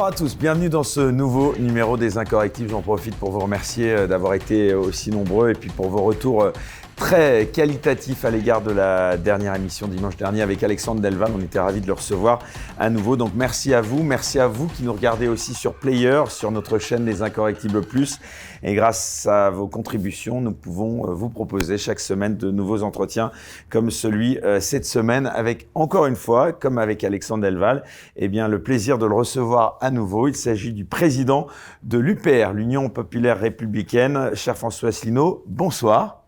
Bonjour à tous, bienvenue dans ce nouveau numéro des Incorrectibles. J'en profite pour vous remercier d'avoir été aussi nombreux et puis pour vos retours très qualitatifs à l'égard de la dernière émission dimanche dernier avec Alexandre Delval. On était ravis de le recevoir à nouveau. Donc merci à vous qui nous regardez aussi sur Player, sur notre chaîne Les Incorrectibles Plus. Et grâce à vos contributions, nous pouvons vous proposer chaque semaine de nouveaux entretiens comme celui cette semaine avec, encore une fois, comme avec Alexandre Delval, eh bien, le plaisir de le recevoir à nouveau. Il s'agit du président de l'UPR, l'Union Populaire Républicaine, cher François Asselineau. Bonsoir.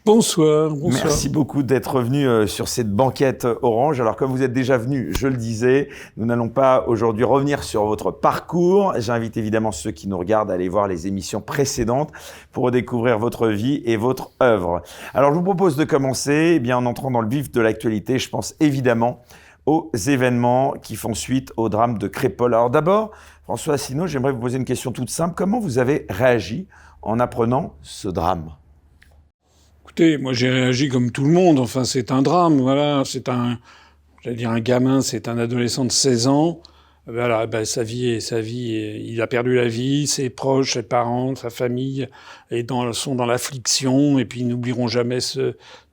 Bonsoir. Merci beaucoup d'être venu sur cette banquette orange. Alors, comme vous êtes déjà venu, je le disais, nous n'allons pas aujourd'hui revenir sur votre parcours. J'invite évidemment ceux qui nous regardent à aller voir les émissions précédentes pour redécouvrir votre vie et votre œuvre. Alors, je vous propose de commencer en entrant dans le vif de l'actualité. Je pense évidemment aux événements qui font suite au drame de Crépol. Alors d'abord, François Asselineau, j'aimerais vous poser une question toute simple. Comment vous avez réagi en apprenant ce drame ? Écoutez, moi j'ai réagi comme tout le monde. Enfin, c'est un drame, voilà. C'est un gamin, c'est un adolescent de 16 ans. Voilà, sa vie, il a perdu la vie, ses proches, ses parents, sa famille sont dans l'affliction et puis ils n'oublieront jamais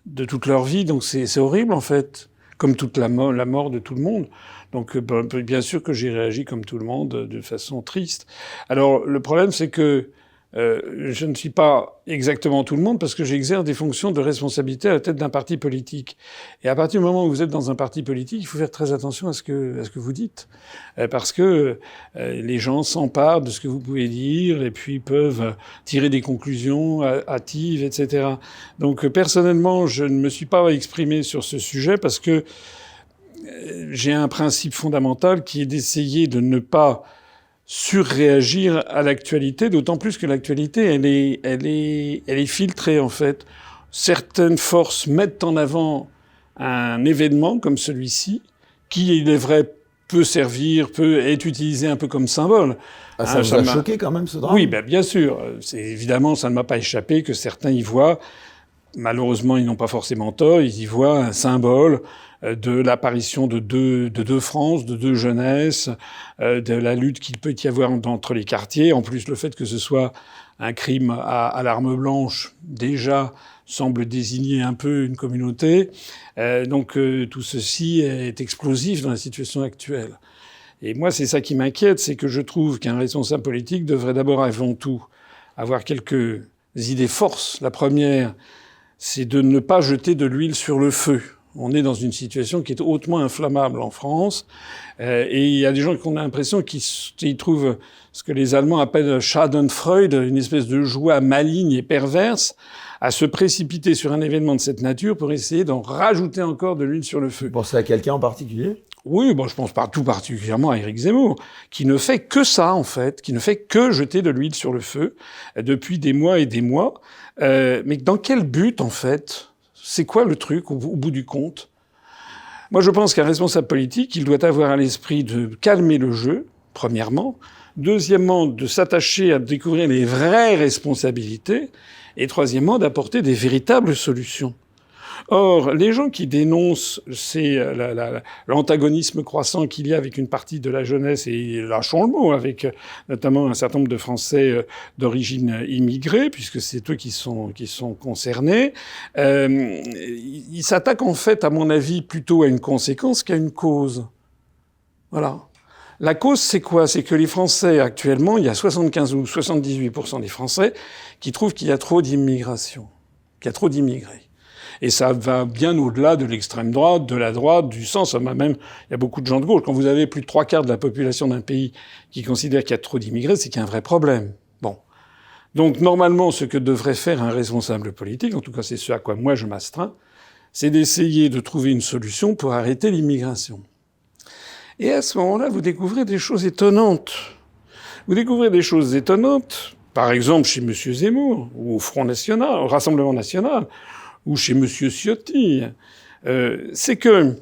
de toute leur vie. Donc c'est horrible en fait, comme toute la mort de tout le monde. Donc bien sûr que j'ai réagi comme tout le monde de façon triste. Alors le problème c'est que je ne suis pas exactement tout le monde parce que j'exerce des fonctions de responsabilité à la tête d'un parti politique. Et à partir du moment où vous êtes dans un parti politique, il faut faire très attention à ce que vous dites. Parce que les gens s'emparent de ce que vous pouvez dire et puis peuvent tirer des conclusions hâtives, etc. Donc personnellement, je ne me suis pas exprimé sur ce sujet parce que j'ai un principe fondamental qui est d'essayer de ne pas surréagir à l'actualité, d'autant plus que l'actualité, elle est filtrée, en fait. Certaines forces mettent en avant un événement comme celui-ci, qui, il est vrai, peut être utilisé un peu comme symbole. Ça vous a choqué quand même, ce drame ? Oui, bien sûr. Évidemment, ça ne m'a pas échappé que certains y voient, malheureusement, ils n'ont pas forcément tort, ils y voient un symbole de l'apparition de deux France, de deux jeunesses, de la lutte qu'il peut y avoir entre les quartiers. En plus, le fait que ce soit un crime à l'arme blanche, déjà, semble désigner un peu une communauté. Donc tout ceci est explosif dans la situation actuelle. Et moi, c'est ça qui m'inquiète, c'est que je trouve qu'un responsable politique devrait d'abord, avant tout, avoir quelques idées forces. La première, c'est de ne pas jeter de l'huile sur le feu. On est dans une situation qui est hautement inflammable en France. Et il y a des gens qui ont l'impression qu'ils trouvent ce que les Allemands appellent Schadenfreude, une espèce de joie maligne et perverse, à se précipiter sur un événement de cette nature pour essayer d'en rajouter encore de l'huile sur le feu. Vous pensez à quelqu'un en particulier ? Oui, je pense tout particulièrement à Éric Zemmour, qui ne fait que ça, en fait, qui ne fait que jeter de l'huile sur le feu depuis des mois et des mois. Mais dans quel but, en fait ? C'est quoi le truc, au bout du compte ? Moi, je pense qu'un responsable politique, il doit avoir à l'esprit de calmer le jeu, premièrement. Deuxièmement, de s'attacher à découvrir les vraies responsabilités. Et troisièmement, d'apporter des véritables solutions. Or, les gens qui dénoncent l'antagonisme croissant qu'il y a avec une partie de la jeunesse, et lâchons le mot, avec notamment un certain nombre de Français d'origine immigrée, puisque c'est eux qui sont concernés, ils s'attaquent en fait, à mon avis, plutôt à une conséquence qu'à une cause. Voilà. La cause, c'est quoi ? C'est que les Français, actuellement, il y a 75 ou 78% des Français qui trouvent qu'il y a trop d'immigration, qu'il y a trop d'immigrés. Et ça va bien au-delà de l'extrême droite, de la droite, du centre. Il y a beaucoup de gens de gauche. Quand vous avez plus de 3/4 de la population d'un pays qui considère qu'il y a trop d'immigrés, c'est qu'il y a un vrai problème. Bon. Donc, normalement, ce que devrait faire un responsable politique, en tout cas, c'est ce à quoi moi je m'astreins, c'est d'essayer de trouver une solution pour arrêter l'immigration. Et à ce moment-là, vous découvrez des choses étonnantes. Vous découvrez des choses étonnantes, par exemple, chez M. Zemmour, ou au Front National, au Rassemblement National, ou chez M. Ciotti, c'est que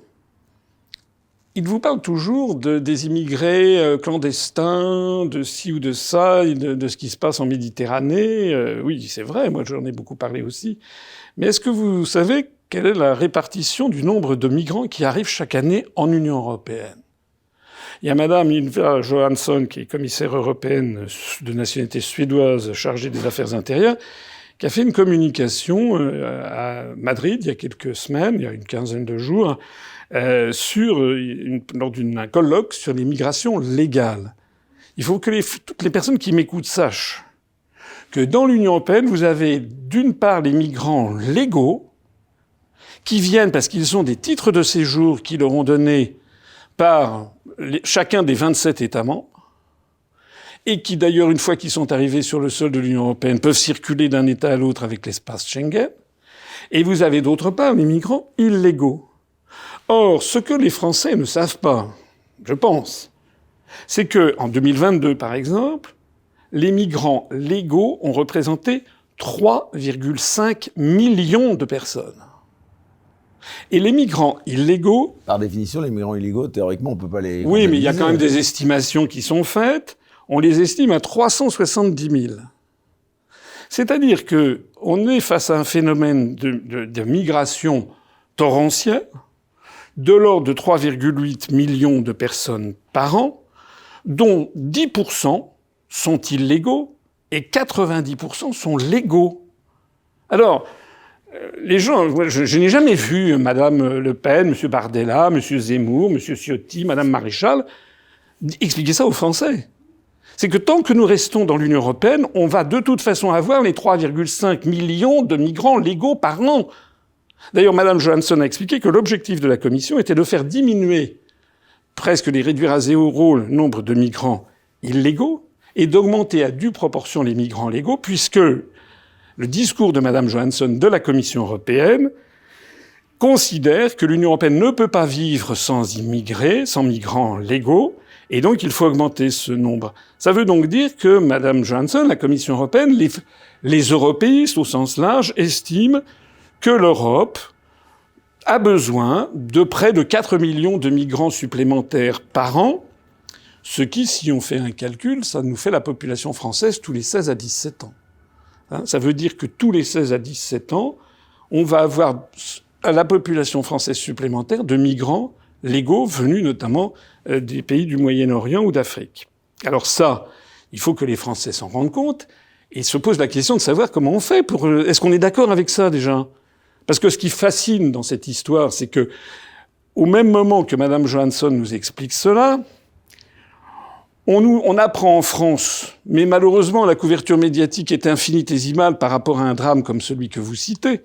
il vous parle toujours des immigrés clandestins, de ci ou de ça, de ce qui se passe en Méditerranée. Oui, c'est vrai, moi j'en ai beaucoup parlé aussi. Mais est-ce que vous savez quelle est la répartition du nombre de migrants qui arrivent chaque année en Union européenne ? Il y a Madame Ylva Johansson, qui est commissaire européenne de nationalité suédoise chargée des affaires intérieures, qui a fait une communication à Madrid il y a quelques semaines, il y a une quinzaine de jours, lors d'un colloque sur les migrations légales. Il faut que toutes les personnes qui m'écoutent sachent que dans l'Union européenne, vous avez d'une part les migrants légaux qui viennent parce qu'ils ont des titres de séjour qui leur ont donnés par chacun des 27 États membres, et qui d'ailleurs, une fois qu'ils sont arrivés sur le sol de l'Union européenne, peuvent circuler d'un État à l'autre avec l'espace Schengen. Et vous avez d'autre part les migrants illégaux. Or, ce que les Français ne savent pas, je pense, c'est que en 2022, par exemple, les migrants légaux ont représenté 3,5 millions de personnes. Et les migrants illégaux... Par définition, les migrants illégaux, théoriquement, on ne peut pas les... Oui, mais il y a quand même des estimations qui sont faites. On les estime à 370 000. C'est-à-dire que on est face à un phénomène de migration torrentielle de l'ordre de 3,8 millions de personnes par an, dont 10% sont illégaux et 90% sont légaux. Alors, les gens, je n'ai jamais vu Madame Le Pen, Monsieur Bardella, Monsieur Zemmour, Monsieur Ciotti, Madame Maréchal expliquer ça aux Français. C'est que tant que nous restons dans l'Union européenne, on va de toute façon avoir les 3,5 millions de migrants légaux par an. D'ailleurs, Madame Johansson a expliqué que l'objectif de la Commission était de faire diminuer, presque les réduire à zéro le nombre de migrants illégaux et d'augmenter à due proportion les migrants légaux, puisque le discours de Madame Johansson de la Commission européenne considère que l'Union européenne ne peut pas vivre sans immigrés, sans migrants légaux, et donc il faut augmenter ce nombre. Ça veut donc dire que Madame Johansson, la Commission européenne, les européistes au sens large, estiment que l'Europe a besoin de près de 4 millions de migrants supplémentaires par an, ce qui, si on fait un calcul, ça nous fait la population française tous les 16 à 17 ans. Ça veut dire que tous les 16 à 17 ans, on va avoir à la population française supplémentaire de migrants légaux venus notamment des pays du Moyen-Orient ou d'Afrique. Alors ça, il faut que les Français s'en rendent compte et se posent la question de savoir comment on fait pour... Est-ce qu'on est d'accord avec ça déjà ? Parce que ce qui fascine dans cette histoire, c'est que au même moment que Madame Johansson nous explique cela, on apprend en France, mais malheureusement la couverture médiatique est infinitésimale par rapport à un drame comme celui que vous citez,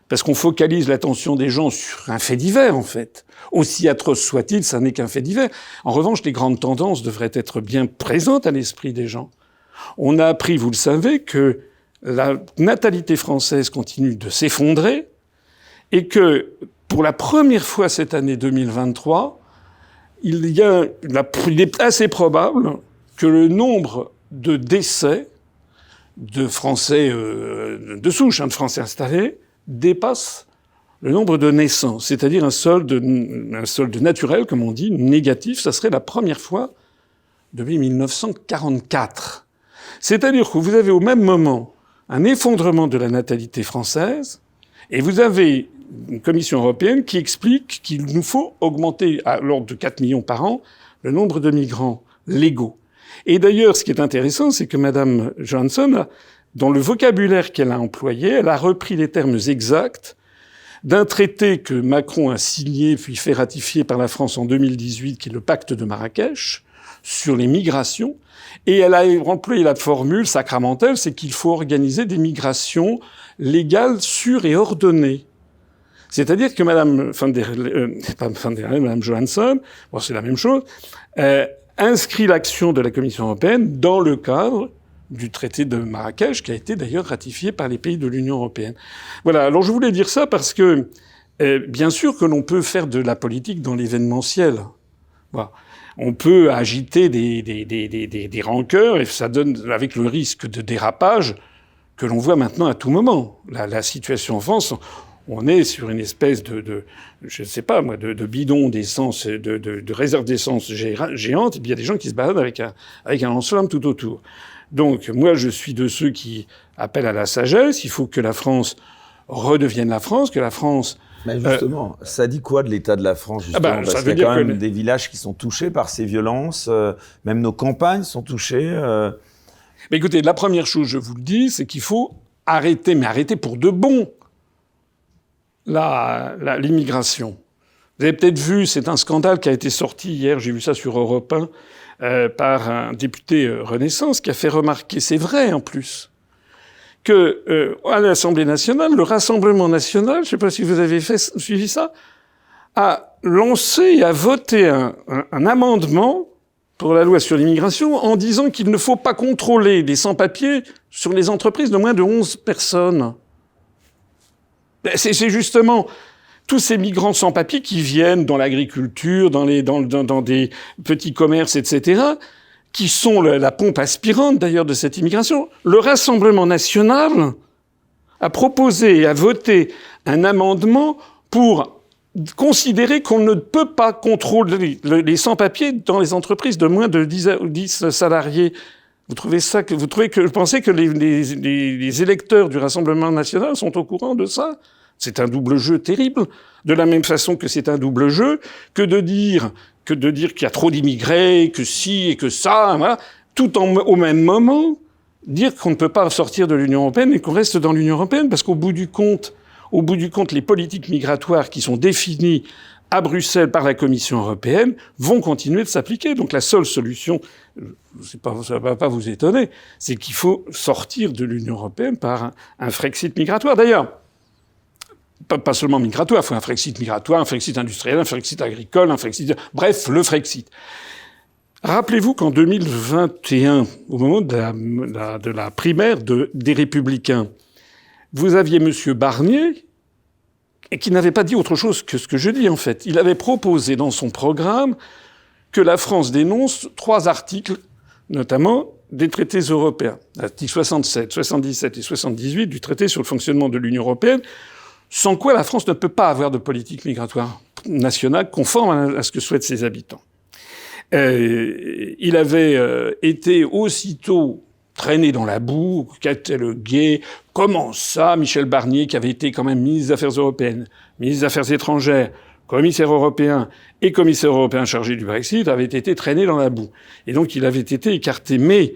parce qu'on focalise l'attention des gens sur un fait divers, en fait. Aussi atroce soit-il, ça n'est qu'un fait divers. En revanche, les grandes tendances devraient être bien présentes à l'esprit des gens. On a appris, vous le savez, que la natalité française continue de s'effondrer et que, pour la première fois cette année 2023, il est assez probable que le nombre de décès de Français de souche, de Français installés, dépasse le nombre de naissances, c'est-à-dire un solde naturel, comme on dit, négatif. Ça serait la première fois depuis 1944. C'est-à-dire que vous avez au même moment un effondrement de la natalité française et vous avez une Commission européenne qui explique qu'il nous faut augmenter à l'ordre de 4 millions par an le nombre de migrants légaux. Et d'ailleurs, ce qui est intéressant, c'est que Madame Johansson, dans le vocabulaire qu'elle a employé, elle a repris les termes exacts d'un traité que Macron a signé puis fait ratifier par la France en 2018, qui est le pacte de Marrakech, sur les migrations. Et elle a employé la formule sacramentelle, c'est qu'il faut organiser des migrations légales, sûres et ordonnées. C'est-à-dire que Madame Johansson, bon, c'est la même chose, inscrit l'action de la Commission européenne dans le cadre du traité de Marrakech, qui a été d'ailleurs ratifié par les pays de l'Union européenne. Voilà. Alors je voulais dire ça parce que, bien sûr que l'on peut faire de la politique dans l'événementiel. Voilà. On peut agiter des rancœurs et ça donne, avec le risque de dérapage que l'on voit maintenant à tout moment. La situation en France, on est sur une espèce je ne sais pas moi, de bidon d'essence, de réserve d'essence géante, et puis il y a des gens qui se baladent avec un lance-flamme tout autour. Donc, moi, je suis de ceux qui appellent à la sagesse. Il faut que la France redevienne la France, que la France Mais justement, ça dit quoi de l'état de la France, justement parce qu'il y a quand même des villages qui sont touchés par ces violences, même nos campagnes sont touchées. Mais écoutez, la première chose, je vous le dis, c'est qu'il faut arrêter, mais arrêter pour de bon, l'immigration. Vous avez peut-être vu, c'est un scandale qui a été sorti hier, j'ai vu ça sur Europe 1, par un député Renaissance qui a fait remarquer, c'est vrai en plus, que à l'Assemblée nationale, le Rassemblement national, je ne sais pas si vous avez suivi ça, a lancé et a voté un amendement pour la loi sur l'immigration en disant qu'il ne faut pas contrôler les sans-papiers sur les entreprises de moins de 11 personnes. C'est justement tous ces migrants sans-papiers qui viennent dans l'agriculture, dans des petits commerces, etc., qui sont la pompe aspirante d'ailleurs de cette immigration. Le Rassemblement national a proposé et a voté un amendement pour considérer qu'on ne peut pas contrôler les sans-papiers dans les entreprises de moins de 10 salariés. Vous pensez que les électeurs du Rassemblement national sont au courant de ça? C'est un double jeu terrible. De la même façon que c'est un double jeu que de dire qu'il y a trop d'immigrés, que si et que ça, voilà, au même moment, dire qu'on ne peut pas sortir de l'Union européenne et qu'on reste dans l'Union européenne, parce qu'au bout du compte, les politiques migratoires qui sont définies à Bruxelles par la Commission européenne vont continuer de s'appliquer. Donc la seule solution, ça va pas vous étonner, c'est qu'il faut sortir de l'Union européenne par un Frexit migratoire. D'ailleurs, pas seulement migratoire, il faut un Frexit migratoire, un Frexit industriel, un Frexit agricole, bref, le Frexit. Rappelez-vous qu'en 2021, au moment de la primaire des Républicains, vous aviez M. Barnier, et qui n'avait pas dit autre chose que ce que je dis en fait. Il avait proposé dans son programme que la France dénonce 3 articles, notamment des traités européens. Articles 67, 77 et 78 du traité sur le fonctionnement de l'Union européenne, sans quoi la France ne peut pas avoir de politique migratoire nationale conforme à ce que souhaitent ses habitants. Il avait été aussitôt traîné dans la boue, catalogué. Comment ça, Michel Barnier, qui avait été quand même ministre des Affaires européennes, ministre des Affaires étrangères, commissaire européen et commissaire européen chargé du Brexit, avait été traîné dans la boue. Et donc il avait été écarté. Mais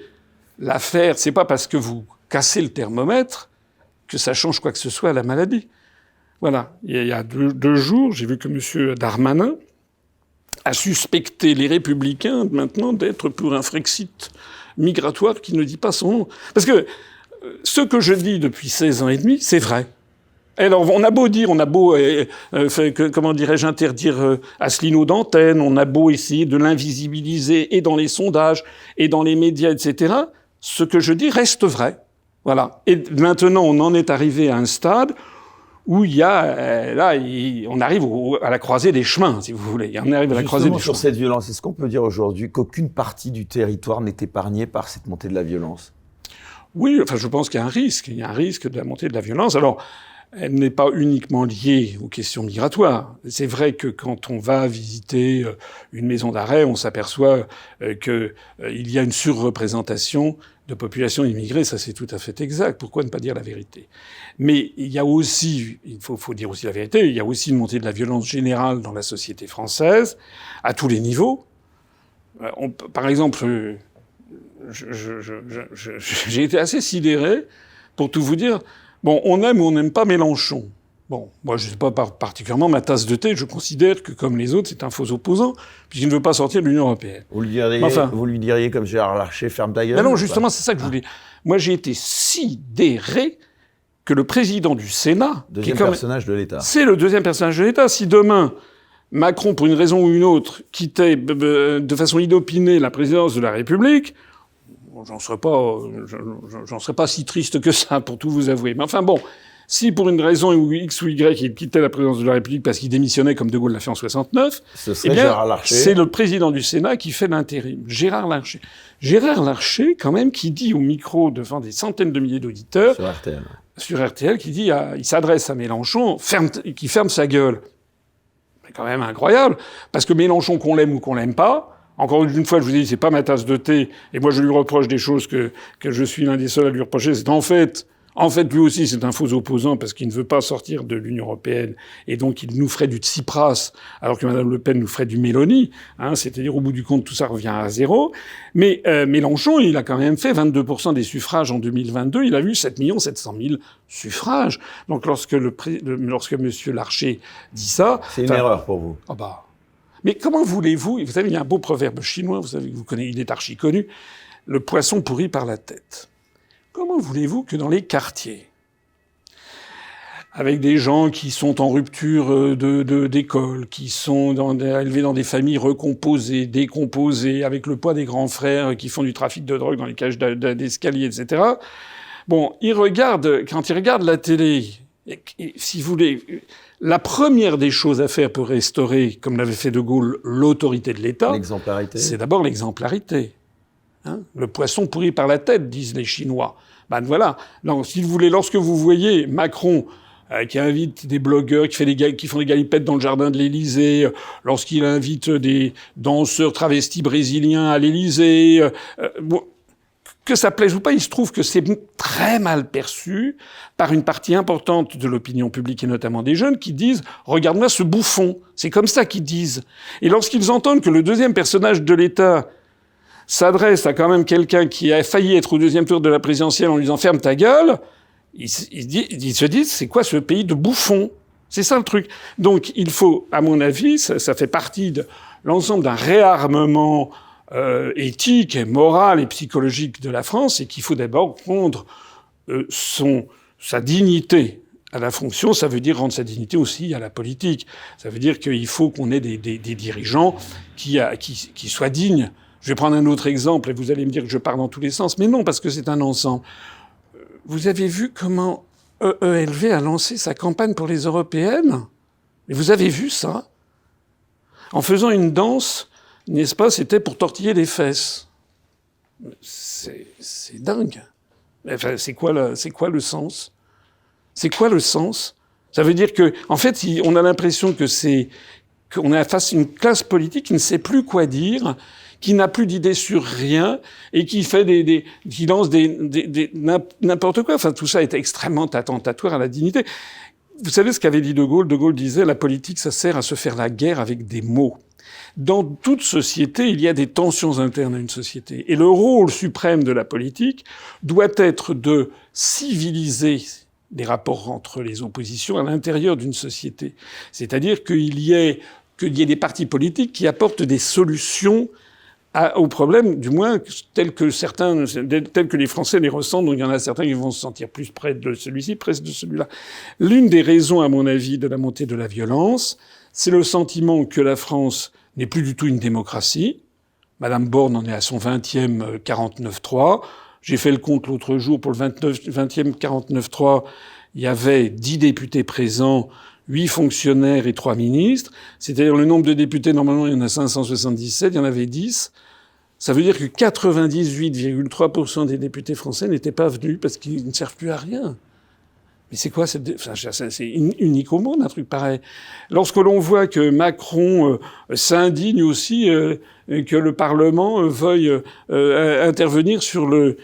l'affaire, c'est pas parce que vous cassez le thermomètre que ça change quoi que ce soit à la maladie. Voilà. Il y a 2 jours, j'ai vu que M. Darmanin a suspecté les Républicains maintenant d'être pour un Frexit migratoire qui ne dit pas son nom. Parce que ce que je dis depuis 16 ans et demi, c'est vrai. Alors, on a beau dire, comment dirais-je, interdire Asselineau d'antenne, on a beau essayer de l'invisibiliser et dans les sondages et dans les médias, etc. Ce que je dis reste vrai. Voilà. Et maintenant, on en est arrivé à un stade où il y a, on arrive à la croisée des chemins, si vous voulez. On arrive à la croisée des chemins. Sur cette violence, est-ce qu'on peut dire aujourd'hui qu'aucune partie du territoire n'est épargnée par cette montée de la violence? Oui, enfin, je pense qu'il y a un risque. Il y a un risque de la montée de la violence. Alors, elle n'est pas uniquement liée aux questions migratoires. C'est vrai que quand on va visiter une maison d'arrêt, on s'aperçoit qu'il y a une surreprésentation de population immigrée. Ça, c'est tout à fait exact. Pourquoi ne pas dire la vérité? Mais il y a aussi, il faut dire aussi la vérité, il y a aussi une montée de la violence générale dans la société française, à tous les niveaux. Par exemple, j'ai été assez sidéré, pour tout vous dire. Bon, on aime ou on n'aime pas Mélenchon. Bon, moi, je sais pas particulièrement ma tasse de thé. Je considère que, comme les autres, c'est un faux opposant, puisqu'il ne veut pas sortir de l'Union européenne. Vous lui diriez comme Gérard Larcher, ferme ta gueule? Ben non, justement, c'est ça que je voulais. Moi, j'ai été sidéré que le président du Sénat... Deuxième personnage de l'État. C'est le deuxième personnage de l'État. Si demain, Macron, pour une raison ou une autre, quittait de façon inopinée la présidence de la République, j'en serais pas si triste que ça, pour tout vous avouer. Mais enfin bon, si pour une raison X ou Y, il quittait la présidence de la République parce qu'il démissionnait comme De Gaulle l'a fait en 69, ce serait Gérard Larcher. C'est le président du Sénat qui fait l'intérim. Gérard Larcher. Gérard Larcher, quand même, qui dit au micro devant des centaines de milliers d'auditeurs. Sur RTL, qui dit, il s'adresse à Mélenchon, qui ferme sa gueule. C'est quand même incroyable. Parce que Mélenchon, qu'on l'aime ou qu'on l'aime pas, encore une fois, je vous dis, c'est pas ma tasse de thé, et moi je lui reproche des choses que je suis l'un des seuls à lui reprocher, c'est en fait En fait, lui aussi, c'est un faux opposant parce qu'il ne veut pas sortir de l'Union européenne et donc il nous ferait du Tsipras alors que Mme Le Pen nous ferait du Mélanie. C'est-à-dire, au bout du compte, tout ça revient à zéro. Mais Mélenchon, il a quand même fait 22% des suffrages en 2022. Il a eu 7 700 000 suffrages. Donc lorsque Monsieur Larcher dit ça... C'est une erreur pour vous. Ah bah... Mais comment voulez-vous... Vous savez, il y a un beau proverbe chinois, vous connaissez, il est archi connu. Le poisson pourri par la tête. Comment voulez-vous que dans les quartiers, avec des gens qui sont en rupture d'école, qui sont élevés dans des familles recomposées, décomposées, avec le poids des grands frères qui font du trafic de drogue dans les cages d'escalier, etc. Bon, quand ils regardent la télé, si vous voulez, la première des choses à faire pour restaurer, comme l'avait fait De Gaulle, l'autorité de l'État, c'est d'abord l'exemplarité. Le poisson pourri par la tête, disent les Chinois. Ben voilà. Non, si vous voulez, lorsque vous voyez Macron qui invite des blogueurs qui font des galipettes dans le jardin de l'Élysée, lorsqu'il invite des danseurs travestis brésiliens à l'Élysée, que ça plaise ou pas, il se trouve que c'est très mal perçu par une partie importante de l'opinion publique et notamment des jeunes qui disent « Regarde-moi ce bouffon ». C'est comme ça qu'ils disent. Et lorsqu'ils entendent que le deuxième personnage de l'État s'adresse à quand même quelqu'un qui a failli être au deuxième tour de la présidentielle en lui disant « Ferme ta gueule », ils se disent « C'est quoi ce pays de bouffons ?» C'est ça le truc. Donc il faut, à mon avis, ça fait partie de l'ensemble d'un réarmement éthique et moral et psychologique de la France, et qu'il faut d'abord rendre sa dignité à la fonction. Ça veut dire rendre sa dignité aussi à la politique. Ça veut dire qu'il faut qu'on ait des dirigeants qui soient dignes. Je vais prendre un autre exemple et vous allez me dire que je pars dans tous les sens. Mais non, parce que c'est un ensemble. Vous avez vu comment EELV a lancé sa campagne pour les européennes? Et vous avez vu ça? En faisant une danse, n'est-ce pas, c'était pour tortiller les fesses. C'est dingue. Enfin, c'est quoi le sens? C'est quoi le sens? Ça veut dire que, en fait, on a l'impression qu'on est face à une classe politique qui ne sait plus quoi dire, qui n'a plus d'idées sur rien et qui fait qui lance n'importe quoi. Enfin, tout ça est extrêmement attentatoire à la dignité. Vous savez ce qu'avait dit De Gaulle? De Gaulle disait, la politique, ça sert à se faire la guerre avec des mots. Dans toute société, il y a des tensions internes à une société. Et le rôle suprême de la politique doit être de civiliser les rapports entre les oppositions à l'intérieur d'une société. C'est-à-dire qu'il y ait des partis politiques qui apportent des solutions aux problèmes, du moins tels que les Français les ressentent. Donc il y en a certains qui vont se sentir plus près de celui-ci, près de celui-là. L'une des raisons, à mon avis, de la montée de la violence, c'est le sentiment que la France n'est plus du tout une démocratie. Madame Borne en est à son 20e 49-3. J'ai fait le compte l'autre jour pour le 20e 49-3. Il y avait 10 députés présents, 8 fonctionnaires et 3 ministres. C'est-à-dire le nombre de députés, normalement, il y en a 577, il y en avait 10. Ça veut dire que 98,3% des députés français n'étaient pas venus parce qu'ils ne servent plus à rien. Mais c'est quoi c'est unique au monde, un truc pareil. Lorsque l'on voit que Macron s'indigne aussi que le Parlement veuille intervenir sur le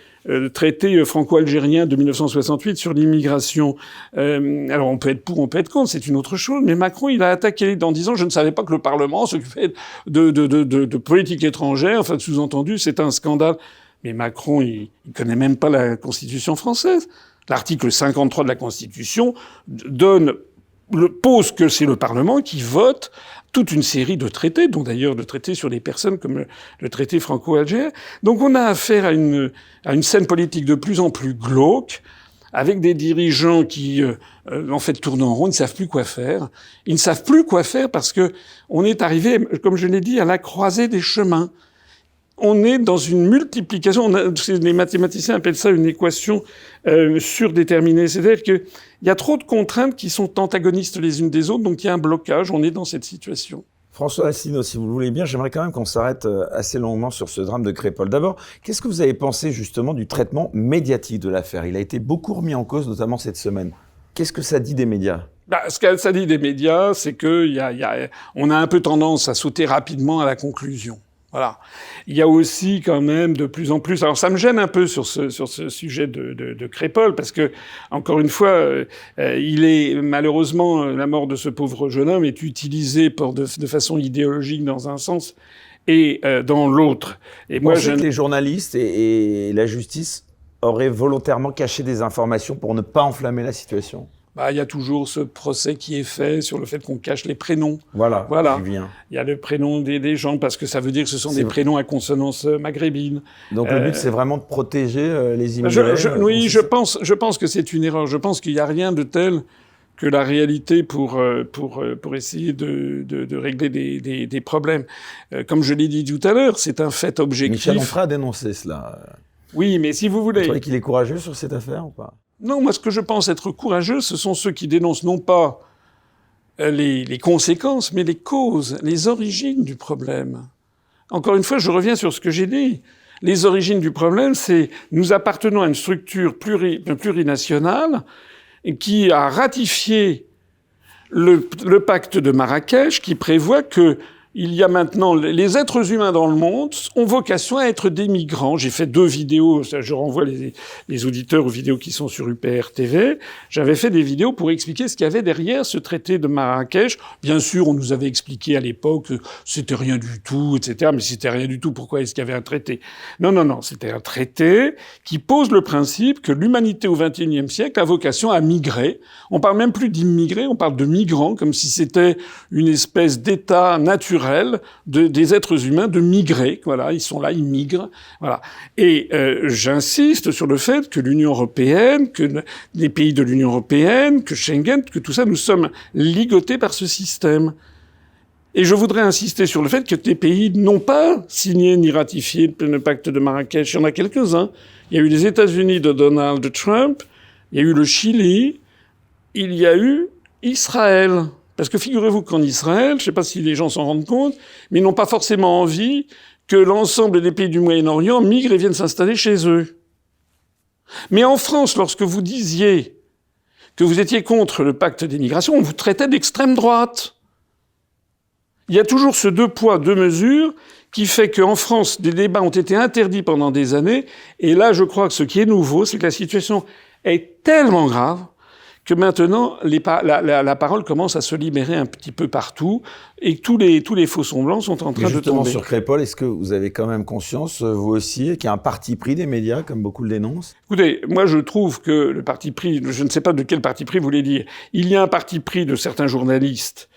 traité franco-algérien de 1968 sur l'immigration. Alors on peut être pour, on peut être contre, c'est une autre chose. Mais Macron, il a attaqué en disant « Je ne savais pas que le Parlement s'occupait de politique étrangère. » Enfin, sous-entendu, c'est un scandale. Mais Macron, il connaît même pas la Constitution française. L'article 53 de la Constitution pose que c'est le Parlement qui vote toute une série de traités, dont d'ailleurs de traités sur les personnes comme le traité franco-algérien. Donc on a affaire à une scène politique de plus en plus glauque, avec des dirigeants qui, en fait, tournent en rond, ils ne savent plus quoi faire. Ils ne savent plus quoi faire parce que on est arrivé, comme je l'ai dit, à la croisée des chemins. On est dans une multiplication. Les mathématiciens appellent ça une équation surdéterminée. C'est-à-dire qu'il y a trop de contraintes qui sont antagonistes les unes des autres, donc il y a un blocage. On est dans cette situation. François Asselineau, si vous le voulez bien, j'aimerais quand même qu'on s'arrête assez longuement sur ce drame de Crépol. D'abord, qu'est-ce que vous avez pensé justement du traitement médiatique de l'affaire? Il a été beaucoup remis en cause, notamment cette semaine. Qu'est-ce que ça dit des médias? Ce que ça dit des médias, c'est que on a un peu tendance à sauter rapidement à la conclusion. Voilà. Il y a aussi quand même de plus en plus. Alors ça me gêne un peu sur ce sujet de Crépol parce que encore une fois, il est malheureusement la mort de ce pauvre jeune homme est utilisée de façon idéologique dans un sens et dans l'autre. Et moi, que les journalistes et la justice auraient volontairement caché des informations pour ne pas enflammer la situation. Bah, il y a toujours ce procès qui est fait sur le fait qu'on cache les prénoms. Voilà. Il y a le prénom des gens parce que ça veut dire que ce sont des prénoms à consonance maghrébine. Donc le but, c'est vraiment de protéger les immigrés. Oui, je pense que c'est une erreur. Je pense qu'il n'y a rien de tel que la réalité pour essayer de régler des problèmes. Comme je l'ai dit tout à l'heure, c'est un fait objectif. Michel Onfray a dénoncé cela. Oui, mais si vous voulez... Vous trouvez qu'il est courageux sur cette affaire ou pas ? Non, moi, ce que je pense être courageux, ce sont ceux qui dénoncent non pas les conséquences, mais les causes, les origines du problème. Encore une fois, je reviens sur ce que j'ai dit. Les origines du problème, c'est nous appartenons à une structure plurinationale qui a ratifié le pacte de Marrakech qui prévoit que il y a maintenant les êtres humains dans le monde ont vocation à être des migrants. J'ai fait 2 vidéos, je renvoie les auditeurs aux vidéos qui sont sur UPR TV. J'avais fait des vidéos pour expliquer ce qu'il y avait derrière ce traité de Marrakech. Bien sûr, on nous avait expliqué à l'époque que c'était rien du tout, etc. Mais si c'était rien du tout, pourquoi est-ce qu'il y avait un traité ? Non, c'était un traité qui pose le principe que l'humanité au XXIe siècle a vocation à migrer. On parle même plus d'immigrés, on parle de migrants, comme si c'était une espèce d'état naturel des êtres humains de migrer. Voilà, ils sont là, ils migrent. Voilà. Et j'insiste sur le fait que l'Union européenne, que les pays de l'Union européenne, que Schengen, que tout ça, nous sommes ligotés par ce système. Et je voudrais insister sur le fait que des pays n'ont pas signé ni ratifié le pacte de Marrakech. Il y en a quelques-uns. Il y a eu les États-Unis de Donald Trump, il y a eu le Chili, il y a eu Israël. Parce que figurez-vous qu'en Israël, je ne sais pas si les gens s'en rendent compte, mais ils n'ont pas forcément envie que l'ensemble des pays du Moyen-Orient migrent et viennent s'installer chez eux. Mais en France, lorsque vous disiez que vous étiez contre le pacte des migrations, on vous traitait d'extrême droite. Il y a toujours ce 2 poids, 2 mesures qui fait qu'en France, des débats ont été interdits pendant des années. Et là, je crois que ce qui est nouveau, c'est que la situation est tellement grave que maintenant, la parole commence à se libérer un petit peu partout et tous les faux semblants sont en train de tomber. Justement, sur Crépol, est-ce que vous avez quand même conscience, vous aussi, qu'il y a un parti pris des médias, comme beaucoup le dénoncent ? Écoutez, moi je trouve que le parti pris, je ne sais pas de quel parti pris vous voulez dire, il y a un parti pris de certains journalistes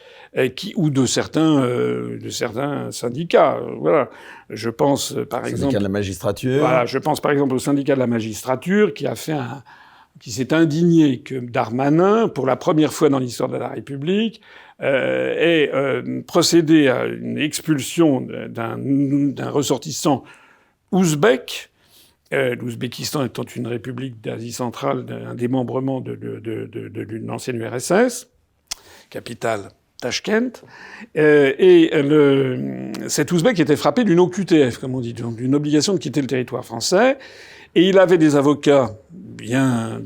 ou de certains syndicats. Voilà. Je pense par exemple... Syndicat de la magistrature. Voilà, je pense par exemple au syndicat de la magistrature qui s'est indigné que Darmanin, pour la première fois dans l'histoire de la République, ait procédé à une expulsion d'un ressortissant ouzbek, l'Ouzbékistan étant une république d'Asie centrale, un démembrement de l'ancienne URSS, capitale Tachkent, cet Ouzbek était frappé d'une OQTF, comme on dit, d'une obligation de quitter le territoire français. Et il avait des avocats bien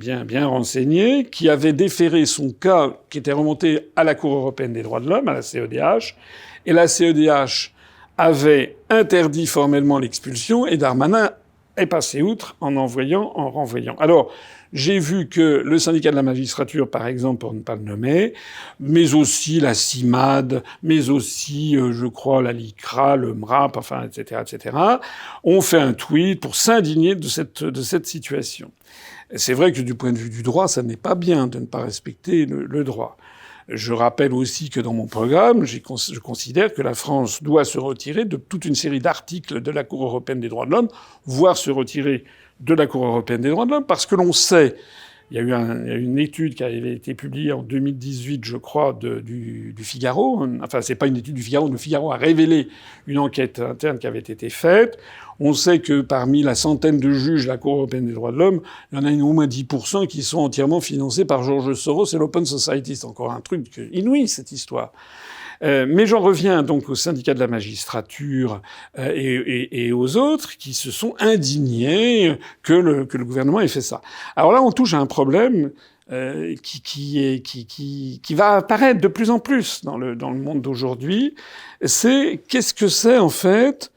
renseignés qui avaient déféré son cas qui était remonté à la Cour européenne des droits de l'homme, à la CEDH. Et la CEDH avait interdit formellement l'expulsion et Darmanin est passé outre en renvoyant. Alors, j'ai vu que le syndicat de la magistrature, par exemple, pour ne pas le nommer, mais aussi la CIMAD, mais aussi, je crois, la LICRA, le MRAP, enfin, etc., ont fait un tweet pour s'indigner de cette situation. C'est vrai que du point de vue du droit, ça n'est pas bien de ne pas respecter le droit. Je rappelle aussi que dans mon programme, je considère que la France doit se retirer de toute une série d'articles de la Cour européenne des droits de l'homme, voire se retirer de la Cour européenne des droits de l'homme, parce que l'on sait, il y a eu une étude qui avait été publiée en 2018, je crois, du Figaro. Enfin, c'est pas une étude du Figaro. Le Figaro a révélé une enquête interne qui avait été faite. On sait que parmi la centaine de juges de la Cour européenne des droits de l'homme, il y en a au moins 10% qui sont entièrement financés par George Soros et l'Open Society. C'est encore un truc inouï, cette histoire. Mais j'en reviens donc au syndicat de la magistrature et aux autres qui se sont indignés que le gouvernement ait fait ça. Alors là, on touche à un problème qui va apparaître de plus en plus dans le monde d'aujourd'hui. C'est qu'est-ce que c'est en fait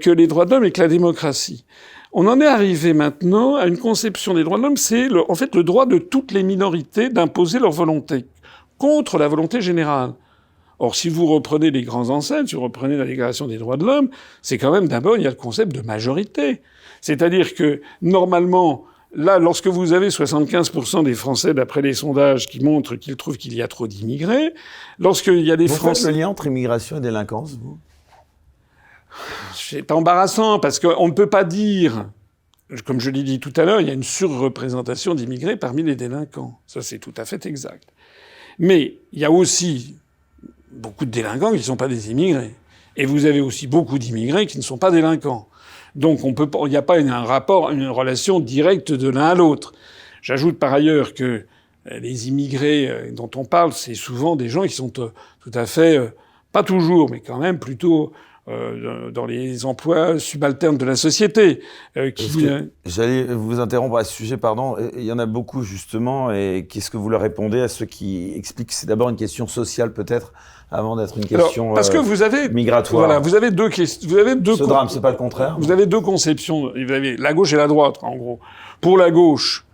que les droits de l'homme et que la démocratie. On en est arrivé maintenant à une conception des droits de l'homme, c'est en fait le droit de toutes les minorités d'imposer leur volonté contre la volonté générale. Or, si vous reprenez les grands ancêtres, si vous reprenez la Déclaration des droits de l'homme, c'est quand même d'abord, il y a le concept de majorité. C'est-à-dire que, normalement, là, lorsque vous avez 75% des Français, d'après les sondages, qui montrent qu'ils trouvent qu'il y a trop d'immigrés, lorsqu'il y a des Français... Vous faites le lien entre immigration et délinquance, vous ? C'est embarrassant, parce qu'on ne peut pas dire, comme je l'ai dit tout à l'heure, il y a une surreprésentation d'immigrés parmi les délinquants. Ça, c'est tout à fait exact. Mais il y a aussi beaucoup de délinquants qui ne sont pas des immigrés. Et vous avez aussi beaucoup d'immigrés qui ne sont pas délinquants. Donc il n'y a pas un rapport, une relation directe de l'un à l'autre. J'ajoute par ailleurs que les immigrés dont on parle, c'est souvent des gens qui sont tout à fait, pas toujours, mais quand même plutôt dans les emplois subalternes de la société. J'allais vous interrompre à ce sujet, pardon. Il y en a beaucoup, justement, et qu'est-ce que vous leur répondez à ceux qui expliquent que c'est d'abord une question sociale, peut-être, avant d'être une question parce que vous avez, migratoire. Voilà, vous avez deux questions. Vous avez deux. Ce drame, c'est pas le contraire. Vous avez deux conceptions. Vous avez la gauche et la droite, en gros. Pour la gauche,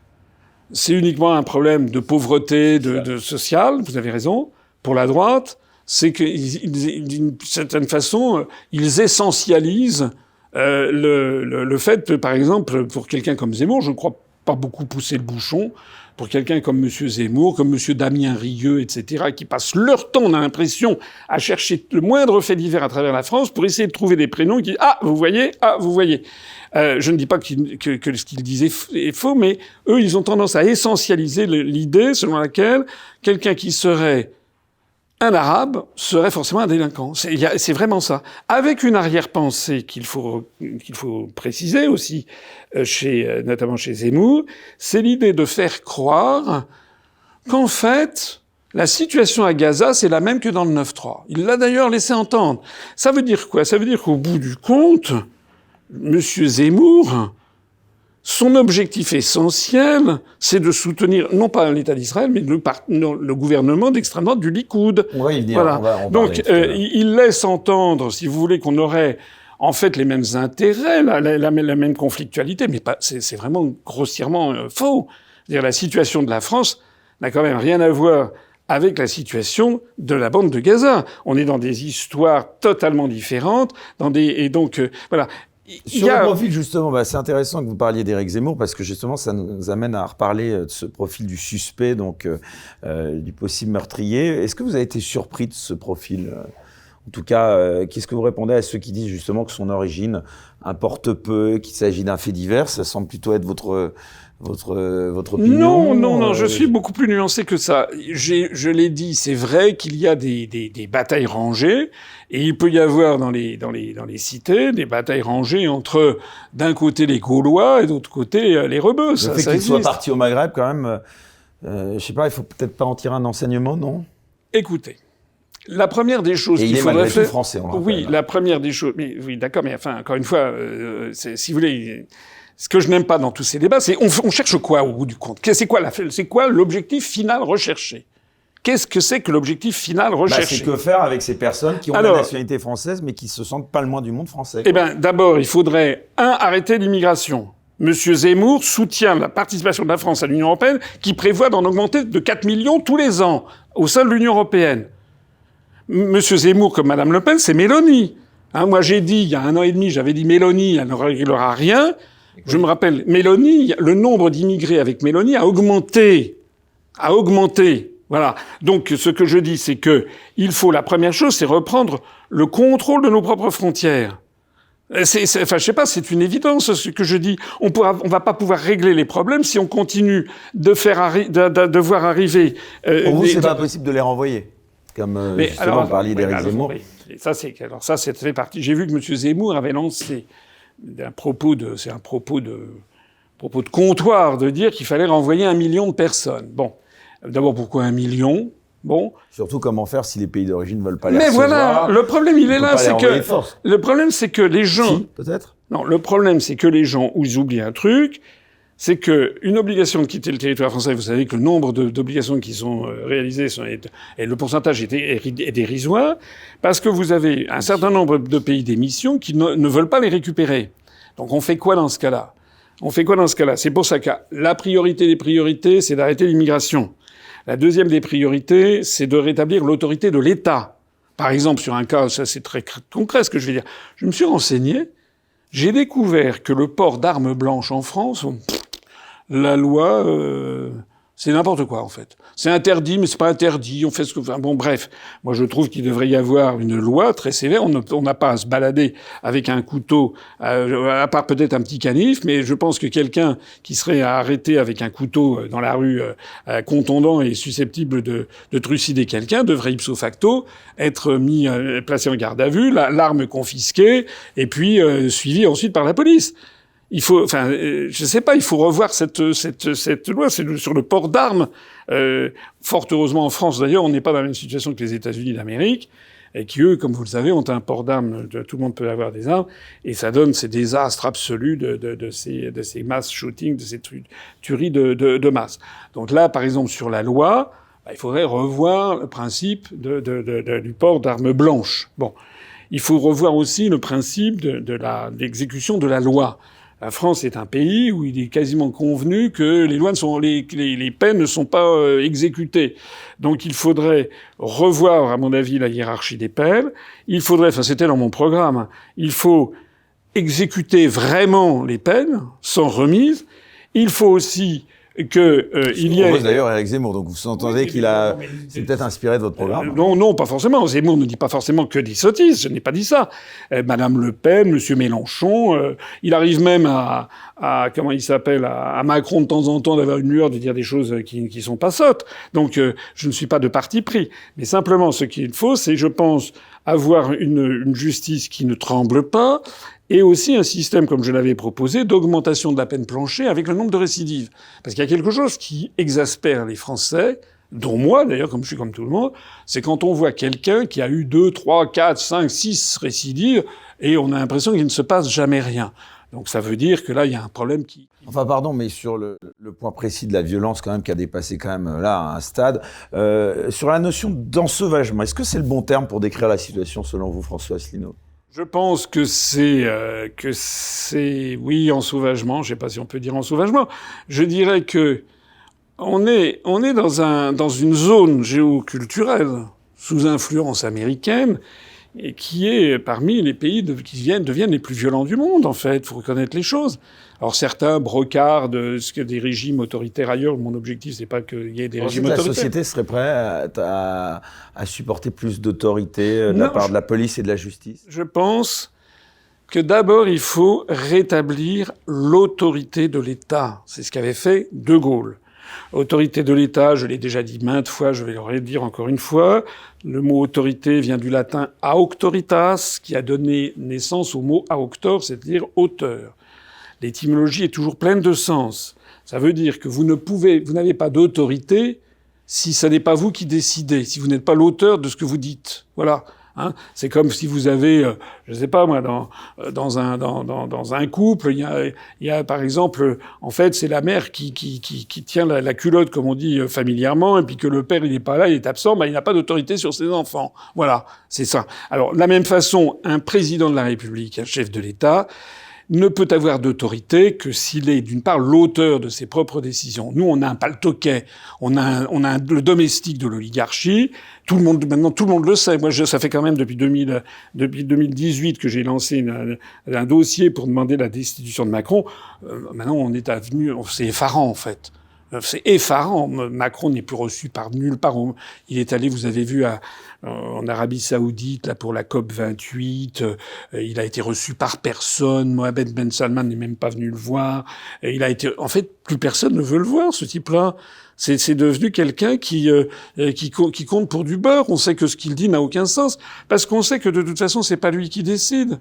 c'est uniquement un problème de pauvreté, de social. Vous avez raison. Pour la droite, c'est que d'une certaine façon, ils essentialisent le fait, par exemple, pour quelqu'un comme Zemmour, je ne crois pas beaucoup pousser le bouchon. Pour quelqu'un comme M. Zemmour, comme M. Damien Rieu, etc., qui passent leur temps, on a l'impression, à chercher le moindre fait divers à travers la France pour essayer de trouver des prénoms qui disent « Ah, vous voyez, ah, vous voyez ». Je ne dis pas que ce qu'ils disent est faux, mais eux, ils ont tendance à essentialiser l'idée selon laquelle quelqu'un qui serait un arabe serait forcément un délinquant. C'est vraiment ça. Avec une arrière-pensée qu'il faut préciser aussi, notamment chez Zemmour, c'est l'idée de faire croire qu'en fait, la situation à Gaza, c'est la même que dans le 9-3. Il l'a d'ailleurs laissé entendre. Ça veut dire quoi? Ça veut dire qu'au bout du compte, M. Zemmour, son objectif essentiel, c'est de soutenir, non pas l'État d'Israël, mais le gouvernement d'extrême droite du Likoud. On va y venir. Voilà. Donc, il laisse entendre, si vous voulez, qu'on aurait en fait les mêmes intérêts, la même conflictualité, mais pas, c'est vraiment grossièrement faux. C'est-à-dire, la situation de la France n'a quand même rien à voir avec la situation de la bande de Gaza. On est dans des histoires totalement différentes, et donc, voilà. Sur le profil, justement, c'est intéressant que vous parliez d'Éric Zemmour, parce que justement, ça nous amène à reparler de ce profil du suspect, donc du possible meurtrier. Est-ce que vous avez été surpris de ce profil ? En tout cas, qu'est-ce que vous répondez à ceux qui disent justement que son origine importe peu, qu'il s'agit d'un fait divers? Ça semble plutôt être votre opinion. Non, je suis beaucoup plus nuancé que ça. Je l'ai dit, c'est vrai qu'il y a des batailles rangées, et il peut y avoir dans les cités des batailles rangées entre d'un côté les Gaulois et d'autre côté les rebeux. Le fait qu'il soit parti au Maghreb, quand même, je sais pas, il faut peut-être pas en tirer un enseignement, non? Écoutez. La première des choses qu'il faudrait faire, français, on oui, la première des choses, mais oui, d'accord, mais enfin, encore une fois, si vous voulez, ce que je n'aime pas dans tous ces débats, c'est on cherche quoi au bout du compte? C'est quoi l'objectif final recherché? Qu'est-ce que c'est que l'objectif final recherché? C'est que faire avec ces personnes qui ont la nationalité française, mais qui se sentent pas le moins du monde français. Eh ben, d'abord, il faudrait arrêter l'immigration. Monsieur Zemmour soutient la participation de la France à l'Union européenne, qui prévoit d'en augmenter de 4 millions tous les ans au sein de l'Union européenne. Monsieur Zemmour, comme Madame Le Pen, c'est Mélanie. Moi, j'ai dit, il y a 1 an et demi, j'avais dit Mélanie, elle ne réglera rien. Je me rappelle, Mélanie, le nombre d'immigrés avec Mélanie a augmenté. Voilà. Donc, ce que je dis, c'est que il faut, la première chose, c'est reprendre le contrôle de nos propres frontières. Je sais pas, c'est une évidence, ce que je dis. On va pas pouvoir régler les problèmes si on continue de voir arriver, Pour vous, c'est pas possible de les renvoyer. Comme justement, vous parliez d'Éric Zemmour. Ça fait partie. J'ai vu que M. Zemmour avait lancé un propos de comptoir, de dire qu'il fallait renvoyer 1 million de personnes. Bon. D'abord, pourquoi 1 million? Bon. Surtout, comment faire si les pays d'origine ne veulent pas les recevoir? Mais voilà, le problème, il est là, le problème, c'est que les gens... Si, peut-être? Non, le problème, c'est que les gens, ils oublient un truc, c'est que une obligation de quitter le territoire français, vous savez que le nombre d'obligations qui sont réalisées et le pourcentage est dérisoire, parce que vous avez un certain nombre de pays d'émission qui ne veulent pas les récupérer. Donc on fait quoi dans ce cas-là? C'est pour ça que la priorité des priorités, c'est d'arrêter l'immigration. La deuxième des priorités, c'est de rétablir l'autorité de l'État. Par exemple, sur un cas, ça c'est très concret ce que je vais dire. Je me suis renseigné, j'ai découvert que le port d'armes blanches en France, la loi, c'est n'importe quoi en fait. C'est interdit, mais c'est pas interdit. On fait ce que, enfin, bon, bref. Moi, je trouve qu'il devrait y avoir une loi très sévère. On n'a pas à se balader avec un couteau, à part peut-être un petit canif. Mais je pense que quelqu'un qui serait arrêté avec un couteau dans la rue, contondant et susceptible de trucider quelqu'un, devrait ipso facto être placé en garde à vue, l'arme confisquée, et puis suivi ensuite par la police. Il faut, enfin, je sais pas, il faut revoir cette loi. C'est sur le port d'armes. Fort heureusement en France, d'ailleurs, on n'est pas dans la même situation que les États-Unis d'Amérique, et qui eux, comme vous le savez, ont un port d'armes. Tout le monde peut avoir des armes, et ça donne ces désastres absolus de ces mass shootings, de ces tueries de masse. Donc là, par exemple, sur la loi, il faudrait revoir le principe du port d'armes blanches. Bon, il faut revoir aussi le principe de l'exécution de la loi. La France est un pays où il est quasiment convenu que les lois les peines ne sont pas exécutées. Donc il faudrait revoir, à mon avis, la hiérarchie des peines. Il faudrait, enfin c'était dans mon programme, il faut exécuter vraiment les peines, sans remise. Il faut aussi que il y ait... d'ailleurs Éric Zemmour, donc vous entendez qu'il a... C'est peut-être inspiré de votre programme. Non, pas forcément. Zemmour ne dit pas forcément que des sottises, je n'ai pas dit ça. Madame Le Pen, Monsieur Mélenchon, il arrive même à comment il s'appelle, à Macron de temps en temps d'avoir une lueur de dire des choses qui sont pas sottes. Donc je ne suis pas de parti pris. Mais simplement, ce qu'il faut, c'est, je pense, avoir une justice qui ne tremble pas, et aussi un système, comme je l'avais proposé, d'augmentation de la peine plancher avec le nombre de récidives. Parce qu'il y a quelque chose qui exaspère les Français, dont moi d'ailleurs, comme je suis comme tout le monde, c'est quand on voit quelqu'un qui a eu 2, 3, 4, 5, 6 récidives, et on a l'impression qu'il ne se passe jamais rien. Donc ça veut dire que là, il y a un problème qui... Enfin, pardon, mais sur le point précis de la violence, quand même, qui a dépassé quand même là un stade, sur la notion d'ensauvagement, est-ce que c'est le bon terme pour décrire la situation, selon vous, François Asselineau ? Je pense que c'est oui, ensauvagement. Je sais pas si on peut dire ensauvagement. Je dirais que on est dans une zone géoculturelle sous influence américaine, et qui est parmi les pays qui deviennent les plus violents du monde, en fait. Faut reconnaître les choses. Alors certains brocardent ce que des régimes autoritaires ailleurs. Mon objectif, c'est pas qu'il y ait des régimes autoritaires. La société serait prête à supporter plus d'autorité de la part de la police et de la justice? Je pense que d'abord, il faut rétablir l'autorité de l'État. C'est ce qu'avait fait De Gaulle. Autorité de l'État, je l'ai déjà dit maintes fois, je vais le redire encore une fois. Le mot autorité vient du latin auctoritas, qui a donné naissance au mot auctor, c'est-à-dire auteur. L'étymologie est toujours pleine de sens. Ça veut dire que vous n'avez pas d'autorité si ce n'est pas vous qui décidez, si vous n'êtes pas l'auteur de ce que vous dites. Voilà. Hein, c'est comme si vous avez, je sais pas moi, dans un couple, il y a par exemple, en fait, c'est la mère qui tient la culotte, comme on dit familièrement, et puis que le père il est pas là, il est absent, il n'a pas d'autorité sur ses enfants. Voilà, c'est ça. Alors, de la même façon, un président de la République, un chef de l'État, ne peut avoir d'autorité que s'il est, d'une part, l'auteur de ses propres décisions. Nous, on a un paltoquet, on a le domestique de l'oligarchie. Maintenant, tout le monde le sait. Moi, ça fait quand même depuis 2018 que j'ai lancé un dossier pour demander la destitution de Macron. Maintenant, c'est effarant, en fait. C'est effarant. Macron n'est plus reçu par nulle part. Il est allé, vous avez vu, en Arabie Saoudite, là, pour la COP 28. Il a été reçu par personne. Mohamed Ben Salman n'est même pas venu le voir. En fait, plus personne ne veut le voir, ce type-là. C'est devenu quelqu'un qui compte pour du beurre. On sait que ce qu'il dit n'a aucun sens. Parce qu'on sait que de toute façon, c'est pas lui qui décide.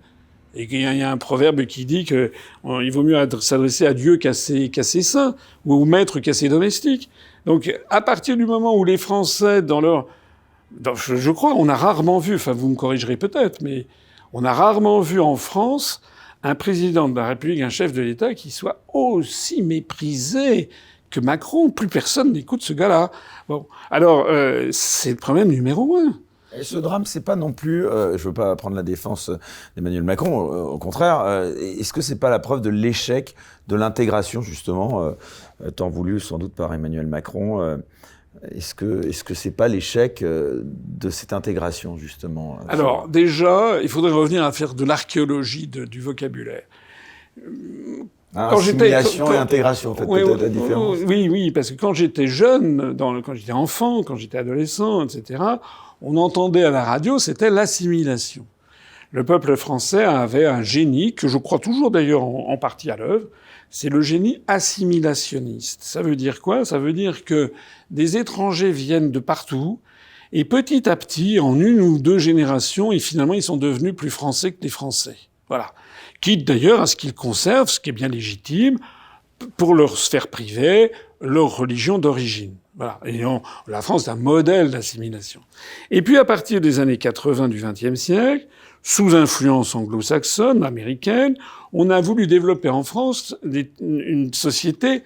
Et qu'il y a un proverbe qui dit que il vaut mieux s'adresser à Dieu qu'à ses saints, ou au maître qu'à ses domestiques. Donc, à partir du moment où les Français, je crois, on a rarement vu, enfin, vous me corrigerez peut-être, mais on a rarement vu en France un président de la République, un chef de l'État qui soit aussi méprisé que Macron. Plus personne n'écoute ce gars-là. Bon, alors c'est le problème numéro 1. Et ce drame, c'est pas non plus, je veux pas prendre la défense d'Emmanuel Macron, au contraire, est-ce que c'est pas la preuve de l'échec de l'intégration, justement, tant voulu sans doute par Emmanuel Macron, est-ce que c'est pas l'échec de cette intégration, justement? Alors, déjà, il faudrait revenir à faire de l'archéologie du vocabulaire. Assimilation et intégration, en fait, peut-être la différence. Oui, parce que quand j'étais jeune, quand j'étais enfant, quand j'étais adolescent, etc., on entendait à la radio, c'était l'assimilation. Le peuple français avait un génie, que je crois toujours d'ailleurs en partie à l'œuvre, c'est le génie assimilationniste. Ça veut dire quoi? Ça veut dire que des étrangers viennent de partout, et petit à petit, en 1 ou 2 générations, et finalement, ils sont devenus plus français que les Français. Voilà. Quitte d'ailleurs à ce qu'ils conservent, ce qui est bien légitime, pour leur sphère privée, leur religion d'origine. Voilà. Et la France est un modèle d'assimilation. Et puis, à partir des années 80 du XXe siècle, sous influence anglo-saxonne, américaine, on a voulu développer en France une société,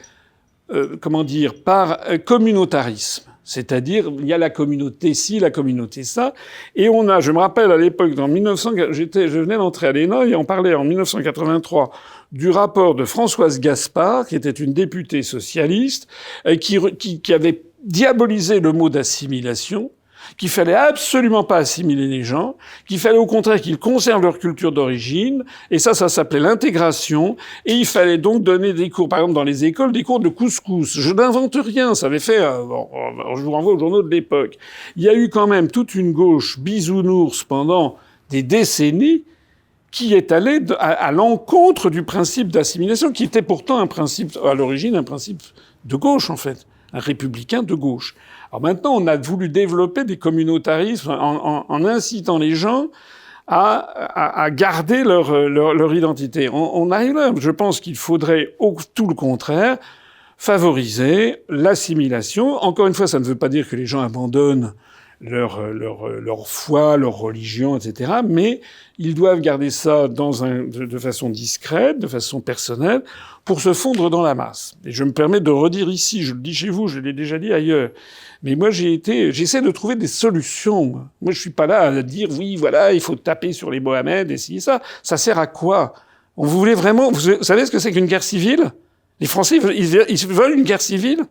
par communautarisme. C'est-à-dire, il y a la communauté ci, la communauté ça. Et je me rappelle à l'époque, je venais d'entrer à l'ENA et on parlait en 1983 du rapport de Françoise Gaspard, qui était une députée socialiste, qui avait diabolisé le mot d'assimilation, qu'il fallait absolument pas assimiler les gens, qu'il fallait au contraire qu'ils conservent leur culture d'origine, et ça s'appelait l'intégration, et il fallait donc donner des cours, par exemple dans les écoles, des cours de couscous. Je n'invente rien, ça avait fait, je vous renvoie aux journaux de l'époque. Il y a eu quand même toute une gauche bisounours pendant des décennies, qui est allée à l'encontre du principe d'assimilation, qui était pourtant un principe, à l'origine, un principe de gauche, en fait. Un républicain de gauche. Alors maintenant, on a voulu développer des communautarismes en incitant les gens à garder leur identité. On arrive là. Je pense qu'il faudrait, tout le contraire, favoriser l'assimilation. Encore une fois, ça ne veut pas dire que les gens abandonnent leur foi, leur religion, etc. Mais ils doivent garder ça de façon discrète, de façon personnelle, pour se fondre dans la masse. Et je me permets de redire ici, je le dis chez vous, je l'ai déjà dit ailleurs, mais moi j'essaie de trouver des solutions. Moi je suis pas là à dire oui, voilà, il faut taper sur les Mohamed et ci et ça. Ça sert à quoi? Vous voulez vraiment, vous savez ce que c'est qu'une guerre civile? Les Français, ils veulent une guerre civile?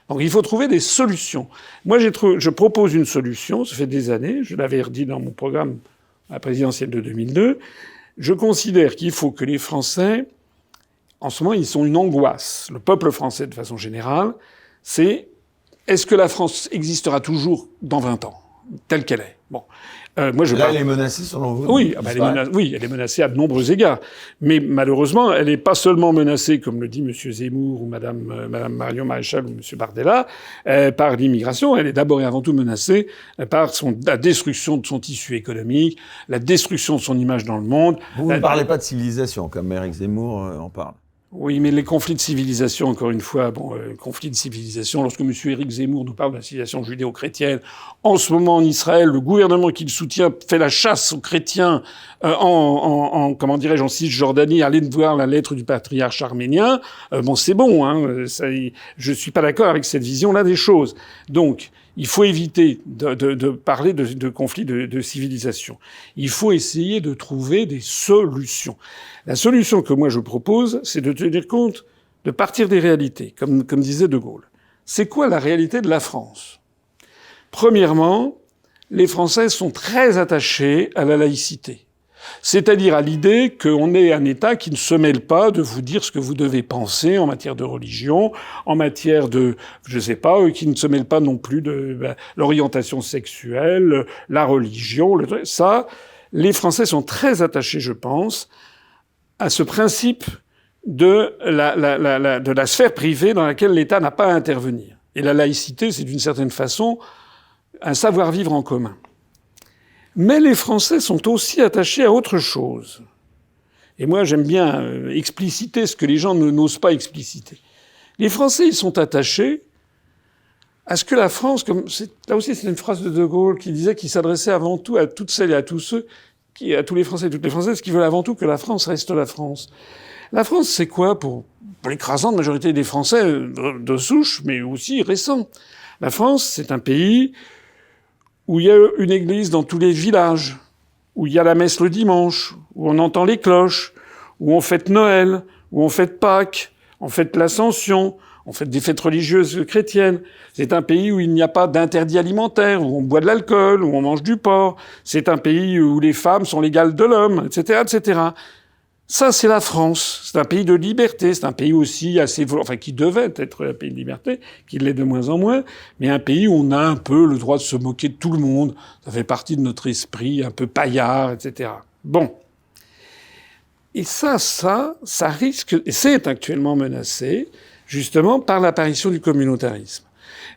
Donc il faut trouver des solutions. Moi je propose une solution, ça fait des années, je l'avais redit dans mon programme à la présidentielle de 2002, je considère qu'il faut que les Français, en ce moment, ils sont une angoisse. Le peuple français, de façon générale, c'est est-ce que la France existera toujours dans 20 ans, telle qu'elle est? Bon. Elle est menacée selon vous? Oui, elle est menacée à de nombreux égards. Mais malheureusement, elle n'est pas seulement menacée, comme le dit M. Zemmour ou Madame Marion Maréchal ou M. Bardella, par l'immigration. Elle est d'abord et avant tout menacée par la destruction de son tissu économique, la destruction de son image dans le monde. Vous ne parlez pas de civilisation, comme Éric Zemmour en parle. Oui, mais les conflits de civilisation, encore une fois, conflits de civilisation, lorsque M. Éric Zemmour nous parle de la civilisation judéo-chrétienne, en ce moment en Israël, le gouvernement qu'il soutient fait la chasse aux chrétiens comment dirais-je, en Cisjordanie, allez voir la lettre du patriarche arménien, c'est bon, hein, je suis pas d'accord avec cette vision-là des choses. Donc, il faut éviter de parler de conflits de civilisation. Il faut essayer de trouver des solutions. La solution que moi je propose, c'est de tenir compte, de partir des réalités, comme disait De Gaulle. C'est quoi la réalité de la France? Premièrement, les Français sont très attachés à la laïcité. C'est-à-dire à l'idée qu'on est un État qui ne se mêle pas de vous dire ce que vous devez penser en matière de religion, en matière de, qui ne se mêle pas non plus de l'orientation sexuelle, la religion, ça. Les Français sont très attachés, je pense, à ce principe de la sphère privée dans laquelle l'État n'a pas à intervenir. Et la laïcité, c'est d'une certaine façon un savoir-vivre en commun. Mais les Français sont aussi attachés à autre chose. Et moi, j'aime bien expliciter ce que les gens n'osent pas expliciter. Les Français, ils sont attachés à ce que la France, là aussi c'est une phrase de De Gaulle qui disait qu'il s'adressait avant tout à toutes celles et à tous ceux à tous les Français et toutes les Françaises qui veulent avant tout que la France reste la France. La France, c'est quoi pour l'écrasante majorité des Français de souche, mais aussi récents? La France, c'est un pays où il y a une église dans tous les villages, où il y a la messe le dimanche, où on entend les cloches, où on fête Noël, où on fête Pâques, on fête l'Ascension, on fête des fêtes religieuses chrétiennes. C'est un pays où il n'y a pas d'interdit alimentaire, où on boit de l'alcool, où on mange du porc. C'est un pays où les femmes sont l'égale de l'homme, etc., etc. Ça, c'est la France. C'est un pays de liberté. C'est un pays aussi qui devait être un pays de liberté, qui l'est de moins en moins, mais un pays où on a un peu le droit de se moquer de tout le monde. Ça fait partie de notre esprit un peu paillard, etc. Bon. Et ça risque, et c'est actuellement menacé, justement, par l'apparition du communautarisme.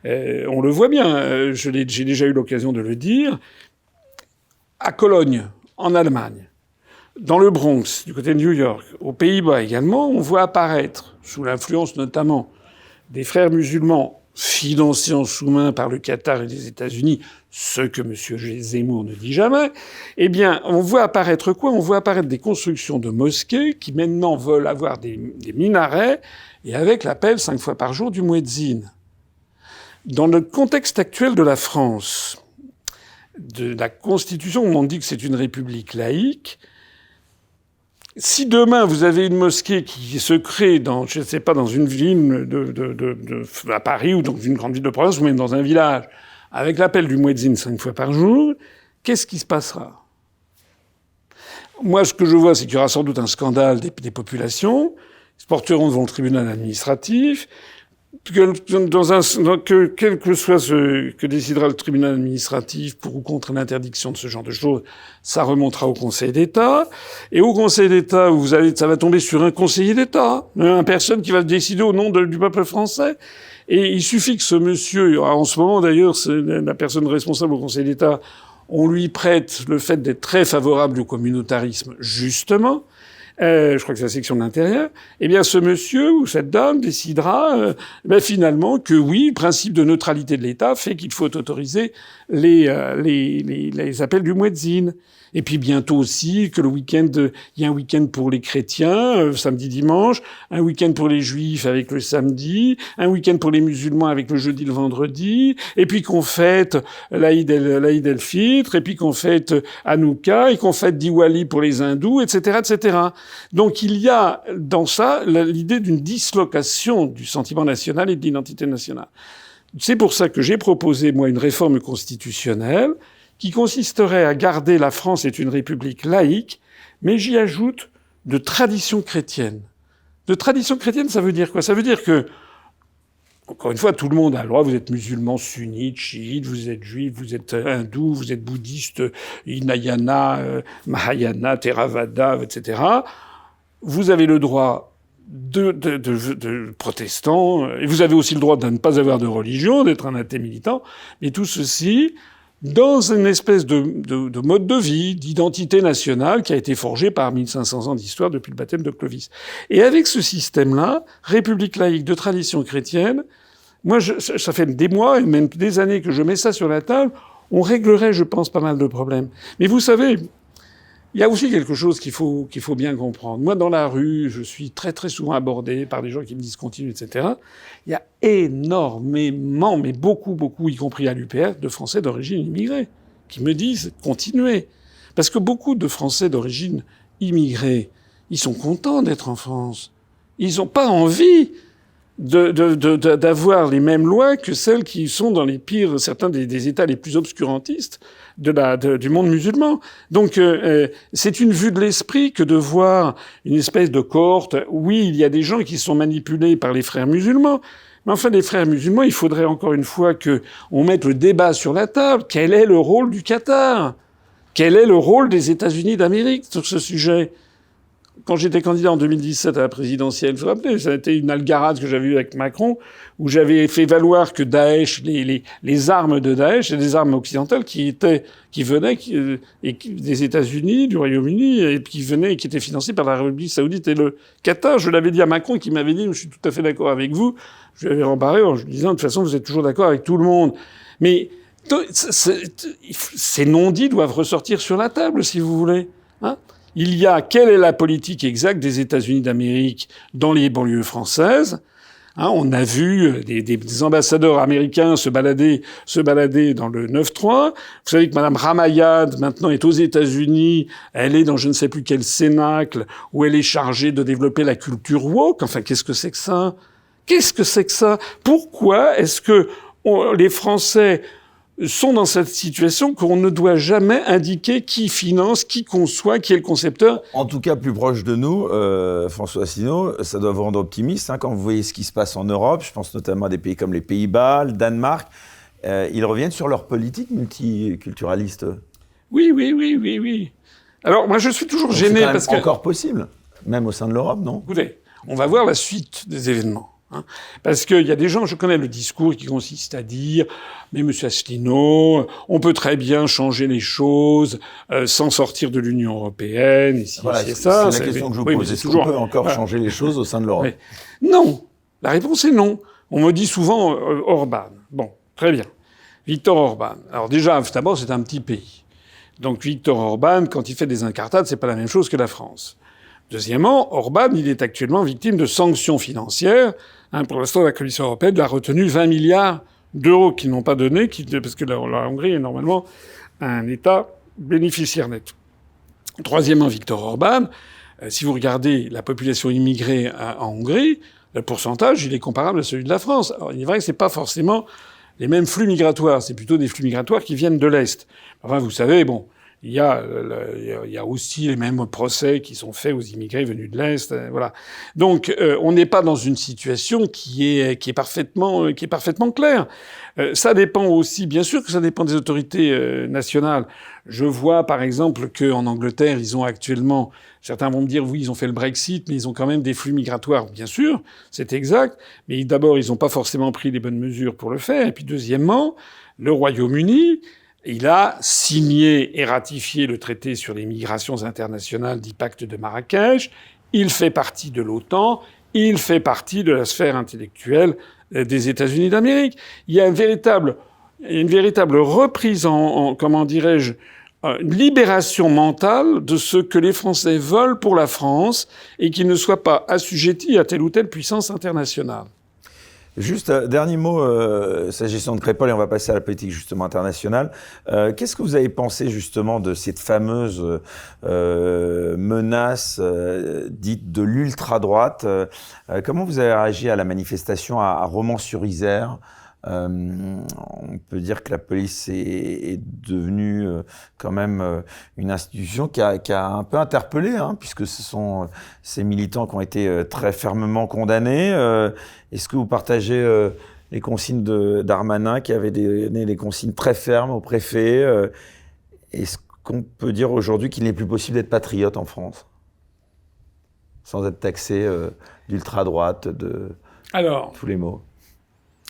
On le voit bien, j'ai déjà eu l'occasion de le dire, à Cologne, en Allemagne, dans le Bronx, du côté de New York, aux Pays-Bas également, on voit apparaître, sous l'influence notamment des frères musulmans financés en sous-main par le Qatar et les États-Unis, ce que M. Zemmour ne dit jamais, eh bien, on voit apparaître quoi? On voit apparaître des constructions de mosquées qui maintenant veulent avoir des minarets et avec l'appel 5 fois par jour du muezzin. Dans le contexte actuel de la France, de la Constitution où on dit que c'est une république laïque, si demain vous avez une mosquée qui se crée dans, je ne sais pas, dans une ville à Paris ou dans une grande ville de province ou même dans un village, avec l'appel du muezzin 5 fois par jour, qu'est-ce qui se passera? Moi, ce que je vois, c'est qu'il y aura sans doute un scandale des populations. Ils se porteront devant le tribunal administratif. Quel que soit ce que décidera le tribunal administratif pour ou contre l'interdiction de ce genre de choses, ça remontera au Conseil d'État. Et au Conseil d'État, ça va tomber sur un conseiller d'État, une personne qui va décider au nom du peuple français. Et il suffit que ce monsieur, en ce moment d'ailleurs, la personne responsable au Conseil d'État, on lui prête le fait d'être très favorable au communautarisme, justement. Je crois que c'est la section de l'intérieur. Eh bien, ce monsieur ou cette dame décidera, finalement, que oui, le principe de neutralité de l'État fait qu'il faut autoriser les appels du muezzin. Et puis bientôt aussi que il y a un week-end pour les chrétiens, samedi, dimanche, un week-end pour les juifs avec le samedi, un week-end pour les musulmans avec le jeudi, le vendredi, et puis qu'on fête l'Aïd el-Fitr, et puis qu'on fête Hanouka, et qu'on fête Diwali pour les hindous, etc., etc. Donc il y a dans ça l'idée d'une dislocation du sentiment national et de l'identité nationale. C'est pour ça que j'ai proposé, moi, une réforme constitutionnelle qui consisterait à garder la France est une république laïque, mais j'y ajoute de tradition chrétienne. De tradition chrétienne, ça veut dire quoi? Ça veut dire que, encore une fois, tout le monde a le droit, vous êtes musulman, sunnite, chiite, vous êtes juif, vous êtes hindou, vous êtes bouddhiste, Hinayana, Mahayana, Theravada, etc. Vous avez le droit de protestant, et vous avez aussi le droit de ne pas avoir de religion, d'être un athée militant, mais tout ceci dans une espèce de mode de vie, d'identité nationale qui a été forgée par 1500 ans d'histoire depuis le baptême de Clovis. Et avec ce système-là, république laïque de tradition chrétienne, moi, ça fait des mois et même des années que je mets ça sur la table, on réglerait, je pense, pas mal de problèmes. Mais vous savez, il y a aussi quelque chose qu'il faut bien comprendre. Moi, dans la rue, je suis très très souvent abordé par des gens qui me disent continue, etc. Il y a énormément, mais beaucoup, y compris à l'UPR, de Français d'origine immigrée, qui me disent continuez. Parce que beaucoup de Français d'origine immigrée, ils sont contents d'être en France. Ils n'ont pas envie d'avoir les mêmes lois que celles qui sont dans les pires, certains des États les plus obscurantistes du monde musulman. Donc, c'est une vue de l'esprit que de voir une espèce de cohorte. Oui, il y a des gens qui sont manipulés par les frères musulmans. Mais enfin, les frères musulmans, il faudrait encore une fois que on mette le débat sur la table. Quel est le rôle du Qatar? Quel est le rôle des États-Unis d'Amérique sur ce sujet? Quand j'étais candidat en 2017 à la présidentielle, vous vous rappelez, ça a été une algarade que j'avais eue avec Macron, où j'avais fait valoir que Daesh, les armes de Daesh, c'est des armes occidentales qui venaient des États-Unis, du Royaume-Uni, et qui venaient et qui étaient financées par la République Saoudite et le Qatar. Je l'avais dit à Macron, qui m'avait dit, je suis tout à fait d'accord avec vous. Je lui avais rembarré en lui disant, de toute façon, vous êtes toujours d'accord avec tout le monde. Mais Ces non-dits doivent ressortir sur la table, si vous voulez. Hein, quelle est la politique exacte des États-Unis d'Amérique dans les banlieues françaises? Hein, on a vu des ambassadeurs américains se balader dans le 9-3. Vous savez que Madame Ramayad, maintenant, est aux États-Unis. Elle est dans je ne sais plus quel cénacle où elle est chargée de développer la culture woke. Enfin, qu'est-ce que c'est que ça? Qu'est-ce que c'est que ça? Pourquoi est-ce que les Français sont dans cette situation qu'on ne doit jamais indiquer qui finance, qui conçoit, qui est le concepteur? En tout cas, plus proche de nous, François Asselineau, ça doit vous rendre optimiste quand vous voyez ce qui se passe en Europe. Je pense notamment à des pays comme les Pays-Bas, le Danemark. Ils reviennent sur leur politique multiculturaliste. Oui. Alors, moi, je suis toujours gêné parce que... C'est encore possible, même au sein de l'Europe, non? Écoutez, on va voir la suite des événements. Hein. Parce qu'il y a des gens, je connais le discours qui consiste à dire « Mais monsieur Asselineau, on peut très bien changer les choses sans sortir de l'Union européenne, ici, voilà, ici et ça. » C'est la question que je vous pose. Est-ce qu'on peut encore changer les choses au sein de l'Europe? Non. La réponse est non. On me dit souvent Orban. Bon, très bien. Viktor Orban. Alors déjà, d'abord, c'est un petit pays. Donc Viktor Orban, quand il fait des incartades, c'est pas la même chose que la France. Deuxièmement, Orban, il est actuellement victime de sanctions financières. Hein, pour l'instant, la Commission européenne l'a retenu 20 milliards d'euros qu'ils n'ont pas donné, parce que la Hongrie est normalement un État bénéficiaire net. Troisièmement, Viktor Orban, si vous regardez la population immigrée en Hongrie, le pourcentage, il est comparable à celui de la France. Alors, il est vrai que c'est pas forcément les mêmes flux migratoires, c'est plutôt des flux migratoires qui viennent de l'Est. Enfin, vous savez, bon, il y a aussi les mêmes procès qui sont faits aux immigrés venus de l'Est, voilà. Donc, on n'est pas dans une situation qui est parfaitement claire. Ça dépend aussi, bien sûr que ça dépend des autorités nationales. Je vois, par exemple, qu'en Angleterre, ils ont actuellement, certains vont me dire, oui, ils ont fait le Brexit, mais ils ont quand même des flux migratoires, bien sûr, c'est exact. Mais d'abord, ils n'ont pas forcément pris les bonnes mesures pour le faire. Et puis, deuxièmement, le Royaume-Uni, il a signé et ratifié le traité sur les migrations internationales dit pacte de Marrakech. Il fait partie de l'OTAN. Il fait partie de la sphère intellectuelle des États-Unis d'Amérique. Il y a une véritable reprise comment dirais-je, une libération mentale de ce que les Français veulent pour la France et qu'ils ne soient pas assujettis à telle ou telle puissance internationale. Juste, dernier mot, s'agissant de Crépol, et on va passer à la politique justement internationale. Qu'est-ce que vous avez pensé justement de cette fameuse menace dite de l'ultra-droite? Comment vous avez réagi à la manifestation à Romans-sur-Isère? On peut dire que la police est devenue quand même une institution qui a un peu interpellé, hein, puisque ce sont ces militants qui ont été très fermement condamnés. Est-ce que vous partagez les consignes d'Darmanin qui avait donné des consignes très fermes au préfet? Est-ce qu'on peut dire aujourd'hui qu'il n'est plus possible d'être patriote en France sans être taxé d'ultra-droite, de tous les mots?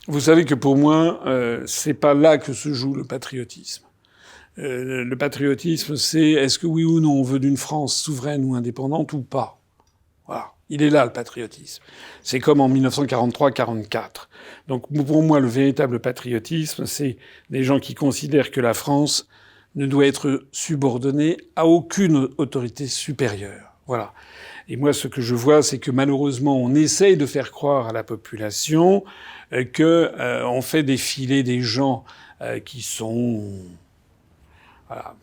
Vous savez que pour moi, c'est pas là que se joue le patriotisme. Le patriotisme, c'est est-ce que oui ou non on veut d'une France souveraine ou indépendante ou pas. Voilà. Il est là, le patriotisme. C'est comme en 1943-44. Donc pour moi, le véritable patriotisme, c'est des gens qui considèrent que la France ne doit être subordonnée à aucune autorité supérieure. Voilà. Et moi, ce que je vois, c'est que malheureusement, on essaye de faire croire à la population on fait défiler des gens qui sont... Voilà.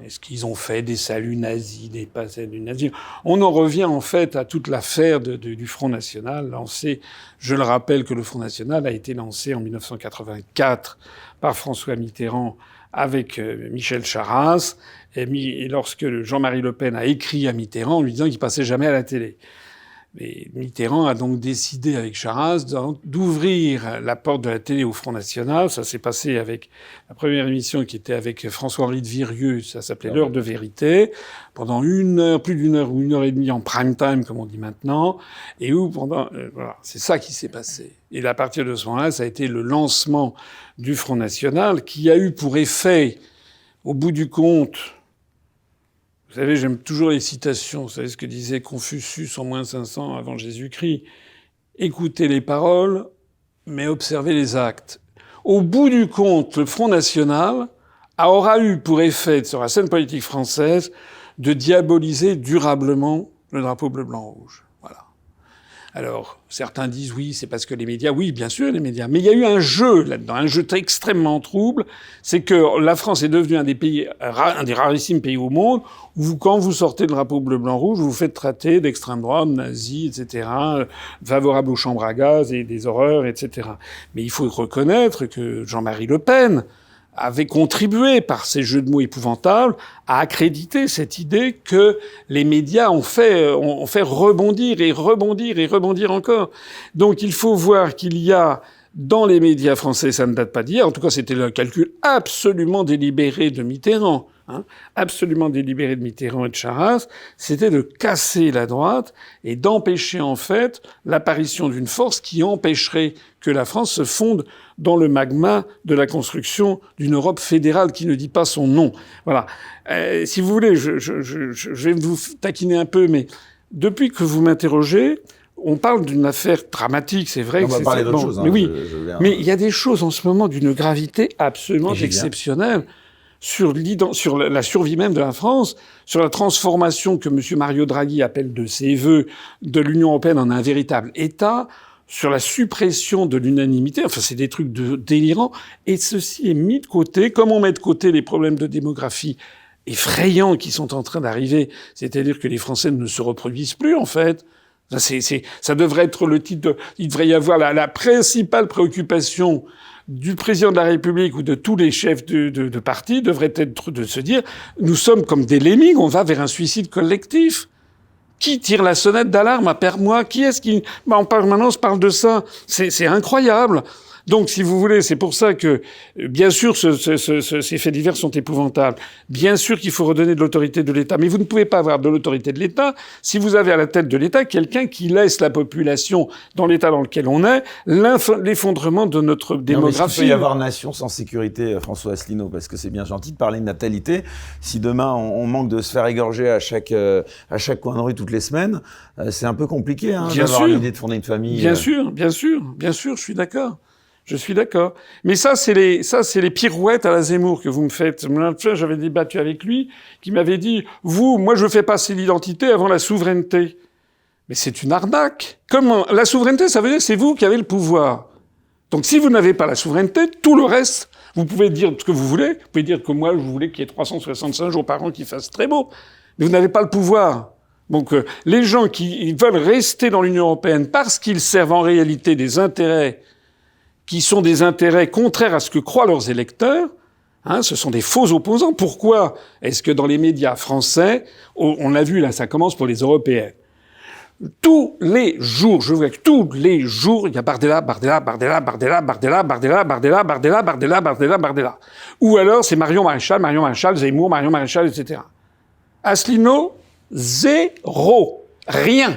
Est-ce qu'ils ont fait des saluts nazis, des passés du nazisme? On en revient en fait à toute l'affaire du Front National lancé. Je le rappelle que le Front National a été lancé en 1984 par François Mitterrand avec Michel Charasse, et lorsque Jean-Marie Le Pen a écrit à Mitterrand en lui disant qu'il passait jamais à la télé. Mais Mitterrand a donc décidé avec Charasse d'ouvrir la porte de la télé au Front National. Ça s'est passé avec la première émission qui était avec François-Henri de Virieu. Ça s'appelait L'heure de vérité. Pendant une heure, plus d'une heure ou une heure et demie en prime time, comme on dit maintenant. Et où voilà. C'est ça qui s'est passé. Et à partir de ce moment-là, ça a été le lancement du Front National qui a eu pour effet, au bout du compte, vous savez, j'aime toujours les citations. Vous savez ce que disait Confucius en moins 500 avant Jésus-Christ? Écoutez les paroles, mais observez les actes. Au bout du compte, le Front National aura eu pour effet, sur la scène politique française, de diaboliser durablement le drapeau bleu, blanc, rouge. Voilà. Alors, certains disent oui, c'est parce que les médias, oui, bien sûr, les médias. Mais il y a eu un jeu là-dedans, un jeu extrêmement trouble. C'est que la France est devenue un des rarissimes pays au monde où, quand vous sortez le drapeau bleu, blanc, rouge, vous vous faites traiter d'extrême droite, de nazis, etc., favorable aux chambres à gaz et des horreurs, etc. Mais il faut reconnaître que Jean-Marie Le Pen avait contribué, par ces jeux de mots épouvantables, à accréditer cette idée que les médias ont fait rebondir et rebondir et rebondir encore. Donc il faut voir qu'il y a dans les médias français, ça ne date pas d'hier, en tout cas c'était le calcul absolument délibéré de Mitterrand, absolument délibéré de Mitterrand et de Charras, c'était de casser la droite et d'empêcher en fait l'apparition d'une force qui empêcherait que la France se fonde dans le magma de la construction d'une Europe fédérale qui ne dit pas son nom. Voilà. Si vous voulez, je vais vous taquiner un peu, mais depuis que vous m'interrogez, on parle d'une affaire dramatique, c'est vrai. On va parler d'autre chose. Mais oui, mais il y a des choses en ce moment d'une gravité absolument exceptionnelle sur la survie même de la France, sur la transformation que M. Mario Draghi appelle de ses vœux de l'Union européenne en un véritable État, sur la suppression de l'unanimité. Enfin, c'est des trucs délirants. Et ceci est mis de côté, comme on met de côté les problèmes de démographie effrayants qui sont en train d'arriver. C'est-à-dire que les Français ne se reproduisent plus, en fait. Ça devrait être le titre il devrait y avoir la principale préoccupation du président de la République ou de tous les chefs de parti devrait être de se dire, nous sommes comme des lemmings, on va vers un suicide collectif. Qui tire la sonnette d'alarme à part moi? Qui est-ce qui, en permanence parle de ça? C'est incroyable. Donc, si vous voulez, c'est pour ça que, bien sûr, ces faits divers sont épouvantables. Bien sûr qu'il faut redonner de l'autorité de l'État. Mais vous ne pouvez pas avoir de l'autorité de l'État si vous avez à la tête de l'État quelqu'un qui laisse la population dans l'État dans lequel on est, l'effondrement de notre démographie. Est-ce qu'il peut y avoir nation sans sécurité, François Asselineau? Parce que c'est bien gentil de parler de natalité. Si demain, on manque de se faire égorger à chaque coin de rue toutes les semaines, c'est un peu compliqué, d'avoir l'idée de fonder une famille. Bien sûr, je suis d'accord. Je suis d'accord. Mais ça, c'est les pirouettes à la Zemmour que vous me faites. J'avais débattu avec lui, qui m'avait dit, moi, je fais passer l'identité avant la souveraineté. Mais c'est une arnaque. Comment? La souveraineté, ça veut dire que c'est vous qui avez le pouvoir. Donc, si vous n'avez pas la souveraineté, tout le reste, vous pouvez dire ce que vous voulez. Vous pouvez dire que moi, je voulais qu'il y ait 365 jours par an qui fassent très beau. Mais vous n'avez pas le pouvoir. Donc, les gens qui veulent rester dans l'Union européenne parce qu'ils servent en réalité des intérêts qui sont des intérêts contraires à ce que croient leurs électeurs, ce sont des faux opposants. Pourquoi est-ce que dans les médias français, on l'a vu là, ça commence pour les européennes, tous les jours, je vous dis que tous les jours, il y a Bardella. Ou alors c'est Marion Maréchal, Zemmour, Marion Maréchal, etc. Asselineau, zéro. Rien.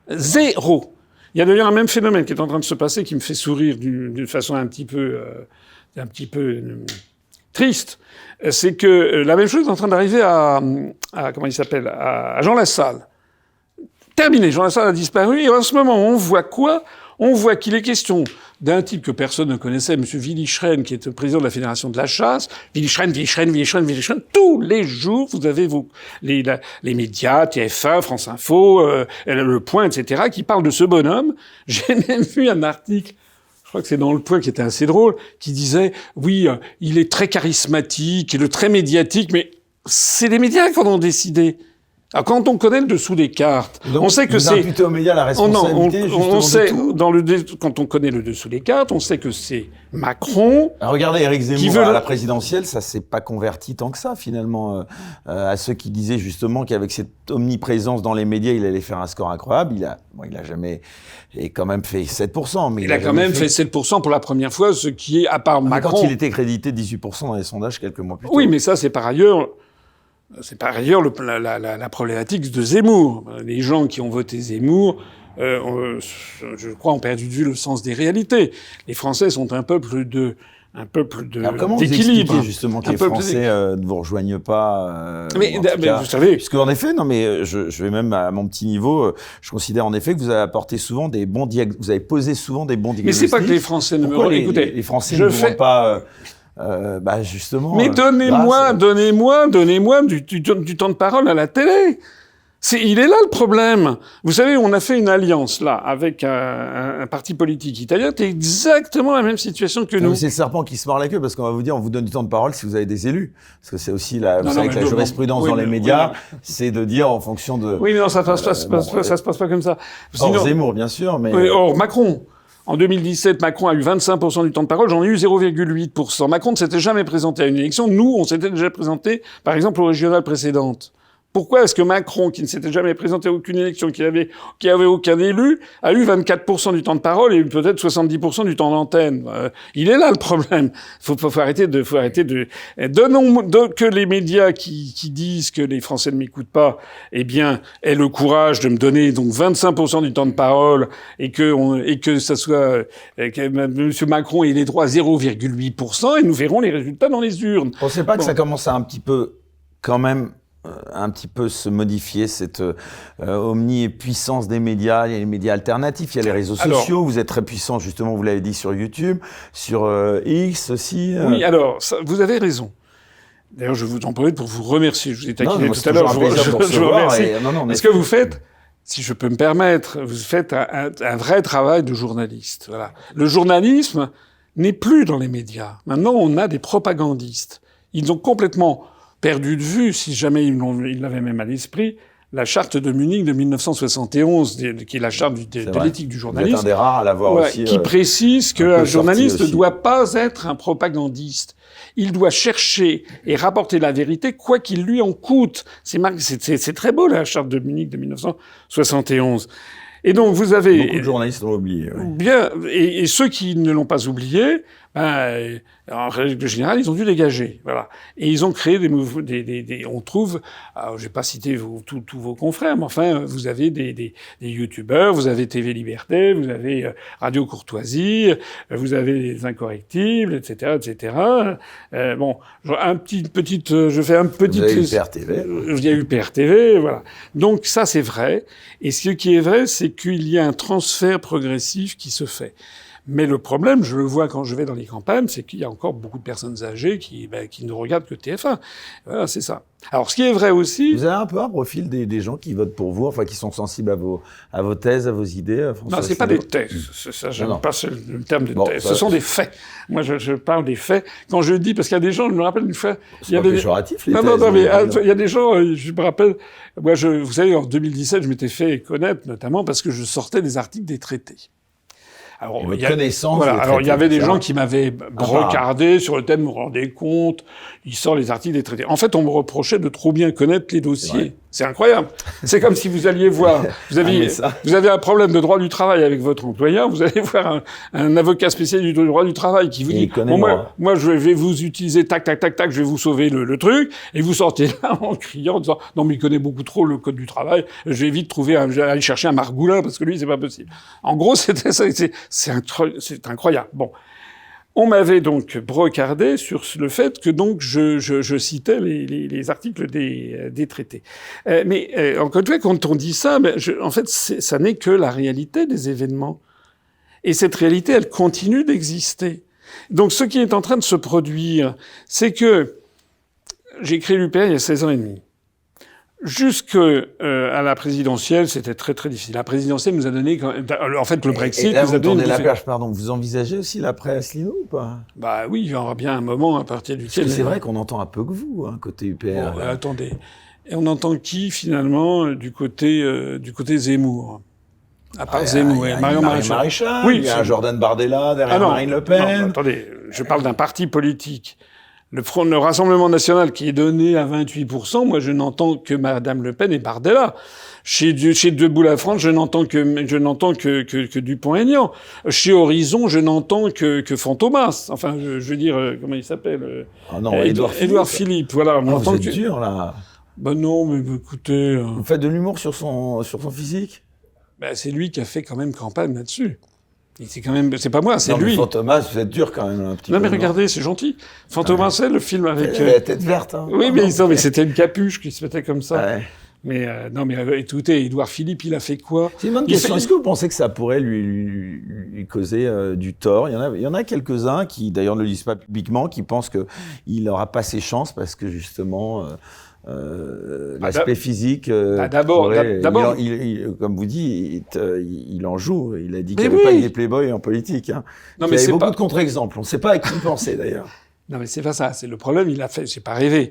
Zéro. Il y a d'ailleurs un même phénomène qui est en train de se passer qui me fait sourire d'une façon un petit peu triste. C'est que la même chose est en train d'arriver à comment il s'appelle, à Jean Lassalle. Terminé, Jean Lassalle a disparu et en ce moment on voit quoi? On voit qu'il est question d'un type que personne ne connaissait, M. Willy Schren, qui est le président de la Fédération de la chasse. Willy Schren. Tous les jours, vous avez les médias, TF1, France Info, Le Point, etc., qui parlent de ce bonhomme. J'ai même vu un article, je crois que c'est dans Le Point, qui était assez drôle, qui disait, oui, il est très charismatique, il est très médiatique, mais c'est les médias qui en ont décidé. Alors, quand on connaît le dessous des cartes, donc, on sait que c'est... Aux médias la responsabilité, on sait, quand on connaît le dessous des cartes, on sait que c'est Macron... Alors, regardez, Éric Zemmour, à la présidentielle, ça s'est pas converti tant que ça, finalement, à ceux qui disaient justement qu'avec cette omniprésence dans les médias, il allait faire un score incroyable. Il a jamais... Et quand même fait 7%. Mais il a quand même fait 7% pour la première fois, ce qui est, à part Macron... Quand il était crédité 18% dans les sondages quelques mois plus tôt. Oui, mais ça, c'est par ailleurs... C'est par ailleurs la problématique de Zemmour. Les gens qui ont voté Zemmour, je crois, ont perdu de vue le sens des réalités. Les Français sont un peuple un peuple Alors, comment vous d'équilibre. expliquez justement que les Français ne vous rejoignent pas mais vous savez... Puisque en effet, non mais je vais même à mon petit niveau, je considère en effet que vous avez apporté souvent des bons vous avez posé souvent des bons diagnostics. Mais c'est pas que les Français ne me rejoignent. Écoutez, les Français ne vont pas... justement... Mais donnez-moi du temps de parole à la télé. Il est là le problème. Vous savez, on a fait une alliance là avec un parti politique italien. C'est exactement la même situation que nous. C'est le serpent qui se mord la queue parce qu'on va vous dire, on vous donne du temps de parole si vous avez des élus. Parce que c'est aussi la jurisprudence dans les médias, c'est de dire en fonction de. Oui, mais non, ça se passe pas comme ça. Sinon, hors Zemmour, bien sûr, mais. Oui, or Macron. En 2017, Macron a eu 25% du temps de parole, j'en ai eu 0,8%. Macron ne s'était jamais présenté à une élection. Nous, on s'était déjà présenté, par exemple, aux régionales précédentes. Pourquoi est-ce que Macron, qui ne s'était jamais présenté à aucune élection, qui avait aucun élu, a eu 24% du temps de parole et peut-être 70% du temps d'antenne? Il est là le problème. Faut arrêter de, que les médias qui disent que les Français ne m'écoutent pas, eh bien, aient le courage de me donner donc 25% du temps de parole et que ça soit, que M. Macron ait les droits à 0,8% et nous verrons les résultats dans les urnes. On ne sait pas que ça commence à un petit peu, quand même, un petit peu se modifier cette omnipuissance des médias. Il y a les médias alternatifs, il y a les réseaux sociaux. Vous êtes très puissant, justement, vous l'avez dit, sur YouTube, sur X aussi. Oui, alors, vous avez raison. D'ailleurs, je vous en profite pour vous remercier. Je vous ai taquiné tout à l'heure. Je vous remercie. Ce que vous faites, si je peux me permettre, vous faites un vrai travail de journaliste. Voilà. Le journalisme n'est plus dans les médias. Maintenant, on a des propagandistes. Ils ont complètement perdu de vue, si jamais ils l'avaient même à l'esprit, la charte de Munich de 1971, qui est la charte de l'éthique du journalisme. Vous êtes un des rares à l'avoir aussi. Qui précise qu'un journaliste ne doit pas être un propagandiste. Il doit chercher et rapporter la vérité, quoi qu'il lui en coûte. C'est très beau, la charte de Munich de 1971. Et donc, vous avez... Beaucoup de journalistes l'ont oublié. Oui. Bien. Et ceux qui ne l'ont pas oublié, en règle générale, ils ont dû dégager. Voilà. Et ils ont créé on trouve, alors, je vais pas citer tous vos confrères, mais enfin, vous avez des youtubeurs, vous avez TV Liberté, vous avez Radio Courtoisie, vous avez les Incorrectibles, etc., etc. Bon, je fais un petit... Vous avez eu PRTV. Il y a eu PRTV, voilà. Donc ça, c'est vrai. Et ce qui est vrai, c'est qu'il y a un transfert progressif qui se fait. Mais le problème, je le vois quand je vais dans les campagnes, c'est qu'il y a encore beaucoup de personnes âgées qui ne regardent que TF1. Voilà, c'est ça. Alors, ce qui est vrai aussi... Vous avez un peu un profil des gens qui votent pour vous, enfin, qui sont sensibles à vos thèses, à vos idées, François Non, c'est pas des thèses. Ça, j'aime pas le terme de thèse. Ce sont des faits. Moi, je parle des faits. Quand je dis, parce qu'il y a des gens, je me rappelle une fois... C'est pas péjoratif, les thèses. Non, mais il y a des gens, je me rappelle... Moi, vous savez, en 2017, je m'étais fait connaître, notamment parce que je sortais des articles des traités. Alors, il y avait des gens qui m'avaient brocardé sur le thème, vous vous rendez compte, il sort les articles des traités. En fait, on me reprochait de trop bien connaître les dossiers. C'est incroyable. C'est comme si vous alliez voir, vous avez un problème de droit du travail avec votre employeur, vous allez voir un avocat spécialiste du droit du travail qui vous dit, moi, je vais vous utiliser, tac, je vais vous sauver le truc, et vous sortez là en criant, en disant, non, mais il connaît beaucoup trop le code du travail, je vais vite aller chercher un Margoulin, parce que lui, c'est pas possible. En gros, c'était ça, c'est incroyable. Bon. On m'avait donc brocardé sur le fait que donc je citais les articles des traités. Mais encore une fois, quand on dit ça, en fait, ça n'est que la réalité des événements. Et cette réalité, elle continue d'exister. Donc ce qui est en train de se produire, c'est que j'ai créé l'UPR il y a 16 ans et demi. Jusque à la présidentielle, c'était très très difficile. La présidentielle nous a donné, en fait, le Brexit et là, nous a donné. La perche, pardon. Vous envisagez aussi l'après Asselineau ou pas? Bah oui, il y aura bien un moment à partir duquel. Parce que c'est vrai qu'on entend un peu que vous, côté UPR. Bon, attendez, et on entend qui finalement du côté Zemmour? À part Zemmour, Marion Maréchal. Oui, il y a Jordan Bardella derrière Marine Le Pen. Non, attendez, je parle d'un parti politique. Le Rassemblement national qui est donné à 28%, moi je n'entends que Madame Le Pen et Bardella. Chez Debout la France, je n'entends que Dupont-Aignan. Chez Horizon, je n'entends que Fantomas. Enfin, je veux dire, comment il s'appelle Édouard Philippe. Voilà. Vous êtes dur là. Ben non, mais écoutez. Vous faites de l'humour sur son physique. Ben c'est lui qui a fait quand même campagne là-dessus. C'est pas moi, c'est non, lui. Mais Fantomas, vous êtes dur quand même un petit peu. Non, mais regardez, c'est gentil. Fantomas, c'est le film avec... La tête verte, hein. Oui, mais c'était une capuche qui se mettait comme ça. Ouais. Mais non, mais écoutez, Édouard Philippe, il a fait quoi? C'est une bonne question. Est-ce que vous pensez que ça pourrait lui causer du tort? Il y en a quelques-uns qui, d'ailleurs, ne le disent pas publiquement, qui pensent qu'il n'aura pas ses chances parce que, justement, l'aspect physique... d'abord, comme vous dites, il en joue. Il a dit Mais qu'il n'y avait oui. pas que des playboys en politique. Hein. Non, Il mais y avait c'est beaucoup pas... de contre-exemples. On ne sait pas à qui penser, d'ailleurs. Non, mais c'est pas ça. C'est le problème. Il a fait... J'ai pas rêvé.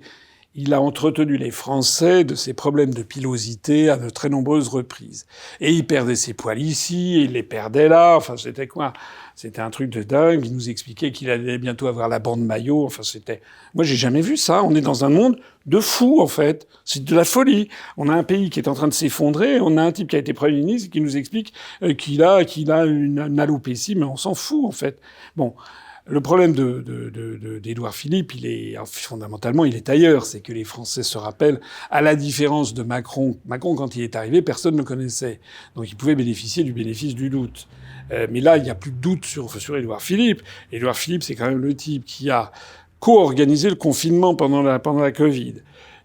Il a entretenu les Français de ces problèmes de pilosité à de très nombreuses reprises. Et il perdait ses poils ici, il les perdait là. Enfin, c'était quoi? C'était un truc de dingue. Il nous expliquait qu'il allait bientôt avoir la bande maillot. Enfin, c'était... Moi, j'ai jamais vu ça. On est dans un monde de fous, en fait. C'est de la folie. On a un pays qui est en train de s'effondrer. On a un type qui a été Premier ministre et qui nous explique qu'il a une alopécie, mais on s'en fout, en fait. Bon. Le problème d'Édouard Philippe, fondamentalement, il est ailleurs. C'est que les Français se rappellent, à la différence de Macron. Macron, quand il est arrivé, personne ne le connaissait. Donc il pouvait bénéficier du bénéfice du doute. Mais là, il n'y a plus de doute sur Édouard Philippe. Édouard Philippe, c'est quand même le type qui a co-organisé le confinement pendant la Covid,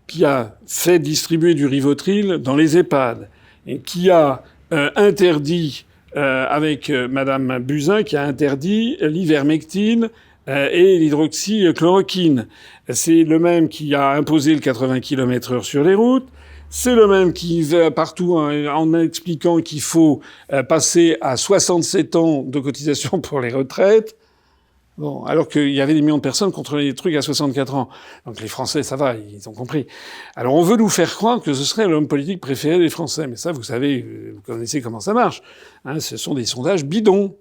qui a fait distribuer du Rivotril dans les EHPAD, et qui a interdit... avec Madame Buzyn qui a interdit l'ivermectine et l'hydroxychloroquine. C'est le même qui a imposé le 80 km/h sur les routes. C'est le même qui va partout en expliquant qu'il faut passer à 67 ans de cotisation pour les retraites. Bon, alors qu'il y avait des millions de personnes contre les trucs à 64 ans. Donc les Français, ça va, ils ont compris. Alors on veut nous faire croire que ce serait l'homme politique préféré des Français. Mais ça, vous savez, vous connaissez comment ça marche. Hein, ce sont des sondages bidons.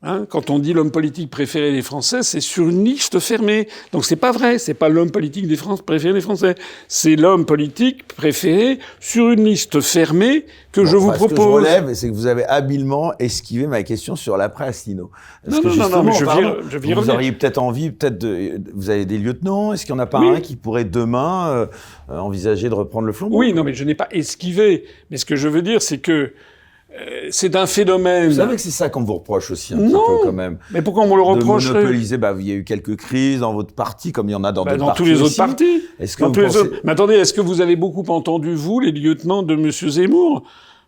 Hein, quand on dit l'homme politique préféré des Français, c'est sur une liste fermée. Donc c'est pas vrai, c'est pas l'homme politique préféré des Français. C'est l'homme politique préféré sur une liste fermée que je vous propose. Ce que je relève, c'est que vous avez habilement esquivé ma question sur l'après-Asselineau. Non, mais je vais vous auriez peut-être envie, vous avez des lieutenants. Est-ce qu'il n'y en a pas un qui pourrait demain envisager de reprendre le flambeau? Oui, non, mais je n'ai pas esquivé. Mais ce que je veux dire, c'est que c'est un phénomène. Vous savez que c'est ça qu'on vous reproche aussi un petit peu quand même. Mais pourquoi on me le reproche? De monopoliser, il y a eu quelques crises dans votre parti, comme il y en a dans d'autres partis. Dans tous les aussi. autres partis. Est-ce que vous pensez... Mais attendez, est-ce que vous avez beaucoup entendu, vous, les lieutenants de M. Zemmour?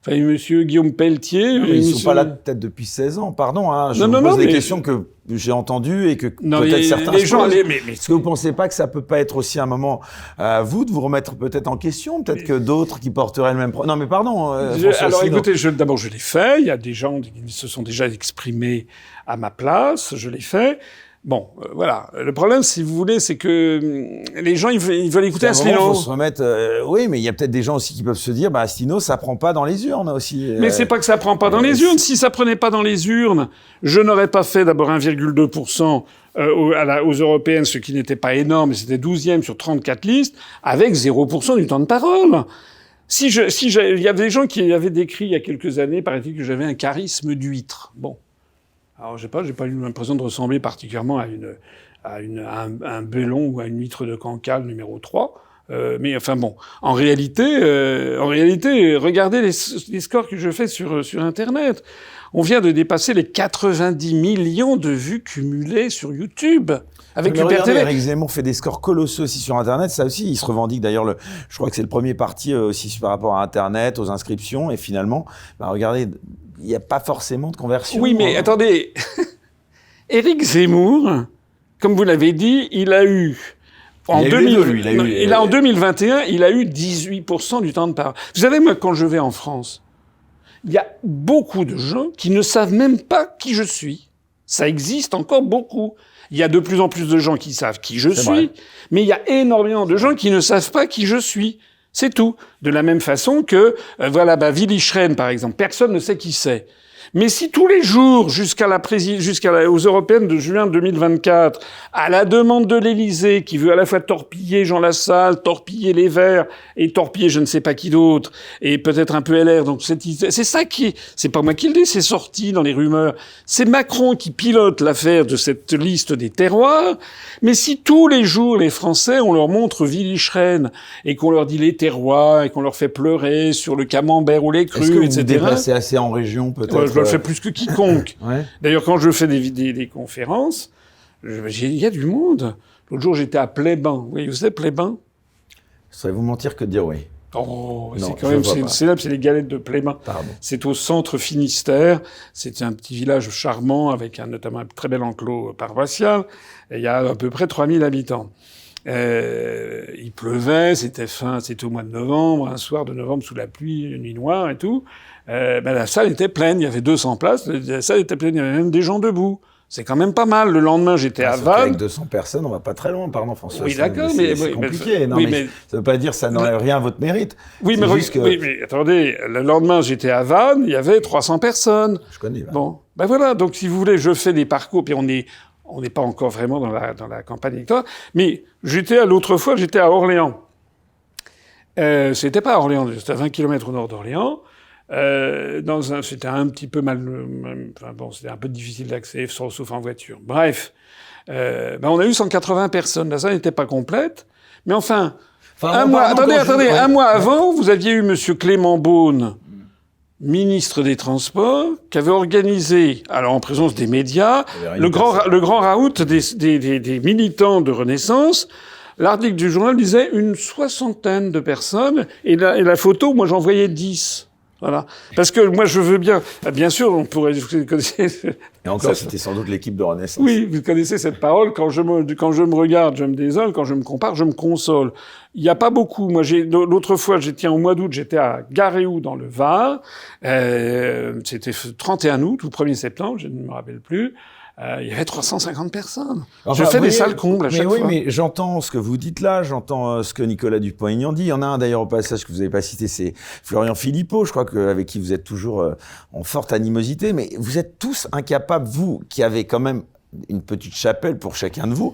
Enfin, M. Guillaume Pelletier. Non, ils ne sont pas là peut-être depuis 16 ans, pardon. Hein. Je vous pose des questions que j'ai entendues et que peut-être certains se posent. Est-ce que vous ne pensez pas que ça peut pas être aussi un moment à vous de vous remettre peut-être en question? Peut-être que d'autres qui porteraient le même... Non, mais pardon. Alors écoutez, d'abord je l'ai fait. Il y a des gens qui se sont déjà exprimés à ma place. Je l'ai fait. Bon, voilà. Le problème, si vous voulez, c'est que les gens, ils veulent écouter Asselineau. Il faut se remettre... oui, mais il y a peut-être des gens aussi qui peuvent se dire, Asselineau, ça prend pas dans les urnes aussi. Mais c'est pas que ça prend pas dans les urnes. Si ça prenait pas dans les urnes, je n'aurais pas fait d'abord 1,2% aux européennes, ce qui n'était pas énorme, mais c'était 12e sur 34 listes, avec 0% du temps de parole. Il y avait des gens qui avaient décrit il y a quelques années, paraît-il, que j'avais un charisme d'huître. Bon. Alors, j'ai pas eu l'impression de ressembler particulièrement à un belon ou à une huître de Cancale numéro 3. Mais enfin bon. En réalité, regardez les scores que je fais sur Internet. On vient de dépasser les 90 millions de vues cumulées sur YouTube. Avec regardez, Éric Zemmour fait des scores colossaux aussi sur Internet. Ça aussi, il se revendique d'ailleurs. Je crois que c'est le premier parti aussi par rapport à Internet, aux inscriptions. Et finalement, regardez, il n'y a pas forcément de conversion. Oui, mais attendez. Éric Zemmour, comme vous l'avez dit, il a eu... En 2021, il a eu 18% du temps de parole. Vous savez, moi, quand je vais en France, il y a beaucoup de gens qui ne savent même pas qui je suis. Ça existe encore beaucoup. Il y a de plus en plus de gens qui savent qui je suis, mais il y a énormément de gens qui ne savent pas qui je suis. C'est tout. De la même façon que, Willy Schren, par exemple, personne ne sait qui c'est. Mais si tous les jours, aux européennes de juin 2024, à la demande de l'Élysée, qui veut à la fois torpiller Jean Lassalle, torpiller les Verts, et torpiller je ne sais pas qui d'autre, et peut-être un peu LR, donc c'est ça c'est pas moi qui le dis, c'est sorti dans les rumeurs. C'est Macron qui pilote l'affaire de cette liste des terroirs. Mais si tous les jours, les Français, on leur montre Willy Schren, et qu'on leur dit les terroirs, et qu'on leur fait pleurer sur le camembert ou les crues, etc. Est-ce que vous vous déplacez assez en région, peut-être? je le fais plus que quiconque. Ouais. D'ailleurs, quand je fais des conférences, il y a du monde. L'autre jour, j'étais à Pléban. Oui, vous savez Pléban? Je saurais vous mentir que de dire oui. Oh, Non, c'est quand même célèbre, c'est les galettes de Pléban. Pardon. C'est au centre Finistère. C'est un petit village charmant avec notamment un très bel enclos paroissial. Et il y a à peu près 3000 habitants. Il pleuvait, c'était au mois de novembre, un soir de novembre sous la pluie, une nuit noire et tout. La salle était pleine, il y avait 200 places, la salle était pleine, il y avait même des gens debout. C'est quand même pas mal. Le lendemain, j'étais à Vannes. Avec 200 personnes, on va pas très loin, pardon, François. Oui, d'accord, c'est compliqué. Non, mais ça veut pas dire que ça n'enlève rien à votre mérite. Oui, mais attendez, le lendemain, j'étais à Vannes, il y avait 300 personnes. Je connais. Vannes. Bon, ben voilà. Donc, si vous voulez, je fais des parcours, puis on n'est pas encore vraiment dans la campagne électorale. Mais l'autre fois, j'étais à Orléans. C'était pas à Orléans, c'était à 20 km au nord d'Orléans. C'était un petit peu c'était un peu difficile d'accès, sauf en voiture. Bref. On a eu 180 personnes. La salle n'était pas complète. Mais un mois avant, vous aviez eu monsieur Clément Beaune, ministre des Transports, qui avait organisé, alors en présence des médias, le grand raout des militants de Renaissance. L'article du journal disait une 60aine de personnes, et la photo, moi j'en voyais 10. Voilà. Parce que moi, je veux bien sûr, on pourrait, vous connaissez. Et encore, c'était sans doute l'équipe de Renaissance. Oui, vous connaissez cette parole. Quand je me regarde, je me désole. Quand je me compare, je me console. Il n'y a pas beaucoup. Moi, l'autre fois, au mois d'août, j'étais à Garéou, dans le Var. C'était 31 août ou 1er septembre, je ne me rappelle plus. Il y avait 350 personnes. Enfin, je fais des salles combles à chaque fois. Mais j'entends ce que vous dites là, j'entends ce que Nicolas Dupont-Aignan dit. Il y en a un d'ailleurs au passage que vous n'avez pas cité, c'est Florian Philippot, je crois avec qui vous êtes toujours en forte animosité. Mais vous êtes tous incapables, vous qui avez quand même une petite chapelle pour chacun de vous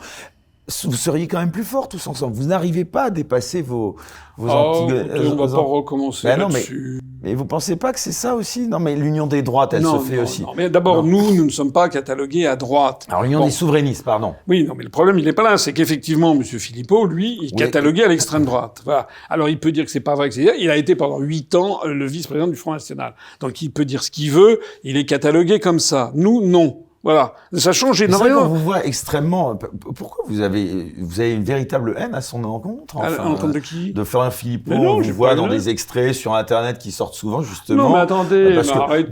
seriez quand même plus forts tous ensemble. Vous n'arrivez pas à dépasser vos on va pas recommencer là-dessus. Mais vous pensez pas que c'est ça aussi? Non, mais l'union des droites, elle se fait aussi. Non, mais d'abord, nous ne sommes pas catalogués à droite. Alors, l'union des souverainistes, pardon. Oui, non, mais le problème, il n'est pas là. C'est qu'effectivement, M. Philippot, lui, il est catalogué à l'extrême droite. Voilà. Alors, il peut dire que c'est pas vrai que c'est... Il a été pendant 8 ans le vice-président du Front National. Donc, il peut dire ce qu'il veut. Il est catalogué comme ça. Nous, non. Voilà. Ça change énormément. On vous voit extrêmement... Pourquoi vous avez une véritable haine à son encontre? À l'encontre de qui? De Florian Philippot. On vous voit dans des extraits sur Internet qui sortent souvent, justement. Non, mais attendez, arrêtez.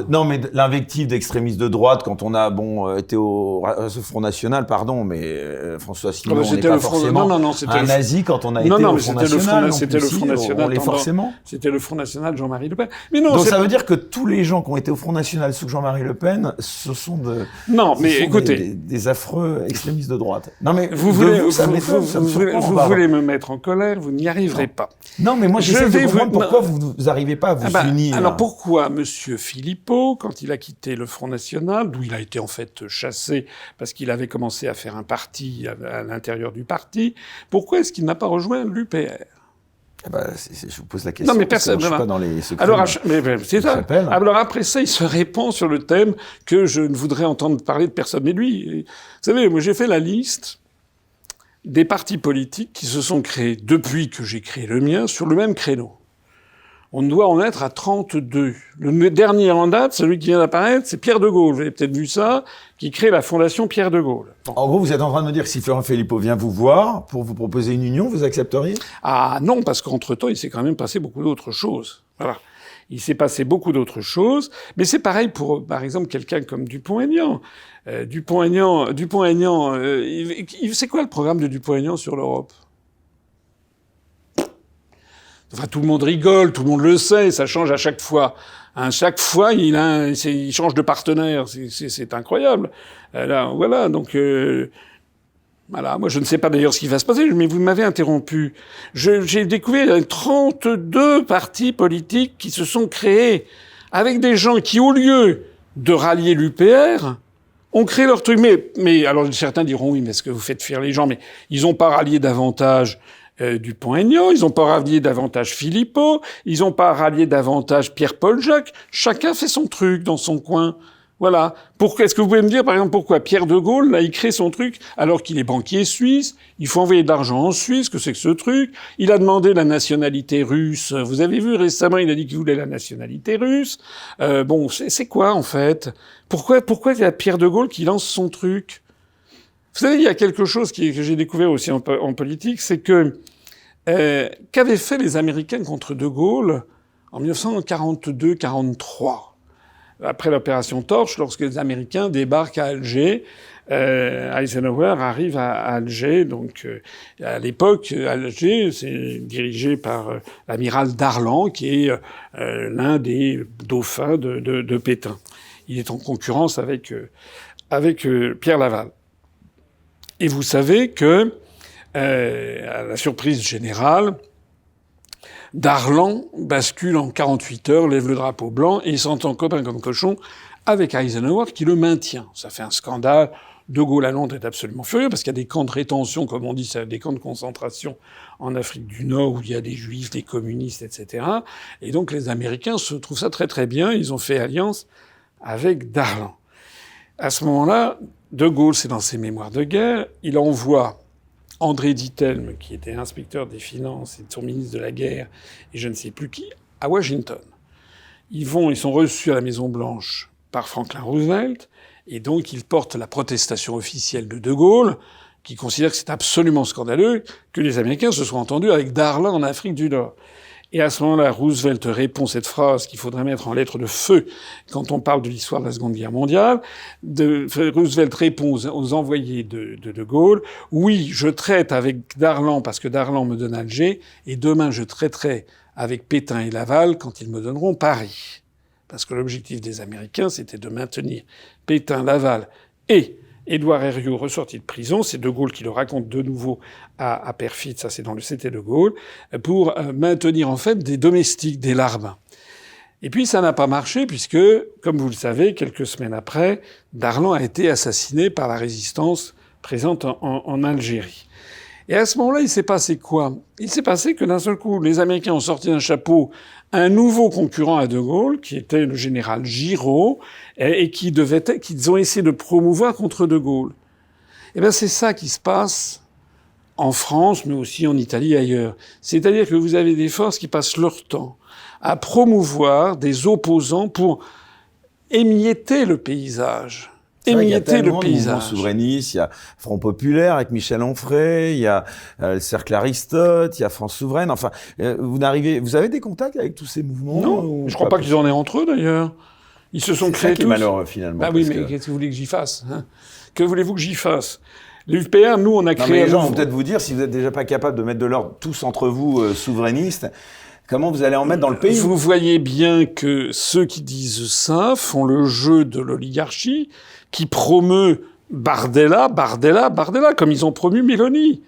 Non, mais l'invective d'extrémistes de droite, quand on a, été au Front National, pardon, mais François Asselineau, on n'est pas forcément un nazi quand on a été au Front National. C'était le Front National. On l'est forcément. C'était le Front National de Jean-Marie Le Pen. Mais non, donc ça veut dire que tous les gens qui ont été au Front National sous Jean-Marie Le Pen, ce sont des affreux extrémistes de droite. Non, mais vous voulez me mettre en colère, vous n'y arriverez pas. Non, mais moi, j'essaie de comprendre pourquoi vous n'arrivez pas à vous unir. Alors pourquoi M. Philippot, quand il a quitté le Front National, d'où il a été en fait chassé parce qu'il avait commencé à faire un parti à l'intérieur du parti, pourquoi est-ce qu'il n'a pas rejoint l'UPR? Je vous pose la question. Non, mais personne. Je suis pas dans les secrets. Alors, c'est ça. Alors après ça, il se répand sur le thème que je ne voudrais entendre parler de personne. Mais lui, vous savez, moi j'ai fait la liste des partis politiques qui se sont créés depuis que j'ai créé le mien sur le même créneau. On doit en être à 32. Le dernier en date, celui qui vient d'apparaître, c'est Pierre de Gaulle. Vous avez peut-être vu ça, qui crée la fondation Pierre de Gaulle. Bon. En gros, vous êtes en train de me dire que si Florian Philippot vient vous voir pour vous proposer une union, vous accepteriez? Ah non, parce qu'entre-temps, il s'est quand même passé beaucoup d'autres choses. Voilà. Il s'est passé beaucoup d'autres choses, mais c'est pareil pour, par exemple, quelqu'un comme Dupont-Aignan. Dupont-Aignan, c'est quoi le programme de Dupont-Aignan sur l'Europe? Enfin, tout le monde rigole, tout le monde le sait, ça change à chaque fois. Chaque fois, il change de partenaire, c'est incroyable. Là, voilà, donc voilà. Moi, je ne sais pas d'ailleurs ce qui va se passer, mais vous m'avez interrompu. J'ai découvert 32 partis politiques qui se sont créés avec des gens qui, au lieu de rallier l'UPR, ont créé leur truc. Mais alors certains diront oui, mais est-ce que vous faites fuir les gens? Mais ils n'ont pas rallié davantage Dupont-Aignan, ils n'ont pas rallié davantage Philippot, ils n'ont pas rallié davantage Pierre-Paul Jacques. Chacun fait son truc dans son coin. Voilà. Est-ce que vous pouvez me dire, par exemple, pourquoi Pierre de Gaulle, là, il crée son truc, alors qu'il est banquier suisse, il faut envoyer de l'argent en Suisse, que c'est que ce truc? Il a demandé la nationalité russe. Vous avez vu récemment, il a dit qu'il voulait la nationalité russe. Bon, c'est quoi, en fait? Pourquoi il y a Pierre de Gaulle qui lance son truc? Vous savez, il y a quelque chose que j'ai découvert aussi en politique, c'est que, qu'avaient fait les Américains contre de Gaulle en 1942-43? Après l'opération Torche, lorsque les Américains débarquent à Alger, Eisenhower arrive à Alger. Donc, à l'époque, Alger, c'est dirigé par l'amiral Darlan, qui est l'un des dauphins de Pétain. Il est en concurrence avec Pierre Laval. Et vous savez que, à la surprise générale, Darlan bascule en 48 heures, lève le drapeau blanc et il s'entend copain comme cochon avec Eisenhower qui le maintient. Ça fait un scandale. De Gaulle à Londres est absolument furieux parce qu'il y a des camps de rétention, comme on dit, des camps de concentration en Afrique du Nord où il y a des juifs, des communistes, etc. Et donc les Américains se trouvent ça très très bien. Ils ont fait alliance avec Darlan. À ce moment-là, De Gaulle, c'est dans ses mémoires de guerre, il envoie André Dittelme, qui était inspecteur des finances et son ministre de la guerre, et je ne sais plus qui, à Washington. Ils sont reçus à la Maison-Blanche par Franklin Roosevelt, et donc ils portent la protestation officielle de Gaulle, qui considère que c'est absolument scandaleux que les Américains se soient entendus avec Darlan en Afrique du Nord. Et à ce moment-là, Roosevelt répond cette phrase qu'il faudrait mettre en lettres de feu quand on parle de l'histoire de la Seconde Guerre mondiale. Roosevelt répond aux envoyés de Gaulle, « Oui, je traite avec Darlan parce que Darlan me donne Alger, et demain je traiterai avec Pétain et Laval quand ils me donneront Paris. » Parce que l'objectif des Américains, c'était de maintenir Pétain, Laval et Édouard Herriot ressorti de prison, c'est De Gaulle qui le raconte de nouveau à Perfit, ça c'est dans le C'était De Gaulle, pour maintenir en fait des domestiques, des larbins. Et puis ça n'a pas marché puisque, comme vous le savez, quelques semaines après, Darlan a été assassiné par la résistance présente en Algérie. Et à ce moment-là, il s'est passé quoi? Il s'est passé que d'un seul coup, les Américains ont sorti d'un chapeau un nouveau concurrent à De Gaulle, qui était le général Giraud, et qu'ils ont essayé de promouvoir contre De Gaulle. Eh bien, c'est ça qui se passe en France, mais aussi en Italie et ailleurs. C'est-à-dire que vous avez des forces qui passent leur temps à promouvoir des opposants pour émietter le paysage. Émietter le paysage. Mouvement souverainiste, il y a Front Populaire avec Michel Onfray, il y a le Cercle Aristote, il y a France Souveraine. Enfin, vous avez des contacts avec tous ces mouvements? Non, je crois pas qu'ils en aient entre eux d'ailleurs. Ils se sont créés tous. C'est malheureux finalement. Ah oui, mais qu'est-ce que vous voulez que j'y fasse, hein? Que voulez-vous que j'y fasse? L'UPR, nous, on a créé. Mais les gens vont peut-être vous dire, si vous n'êtes déjà pas capable de mettre de l'ordre tous entre vous souverainistes, comment vous allez en mettre dans le pays? Vous voyez bien que ceux qui disent ça font le jeu de l'oligarchie, qui promeut Bardella, comme ils ont promu Meloni.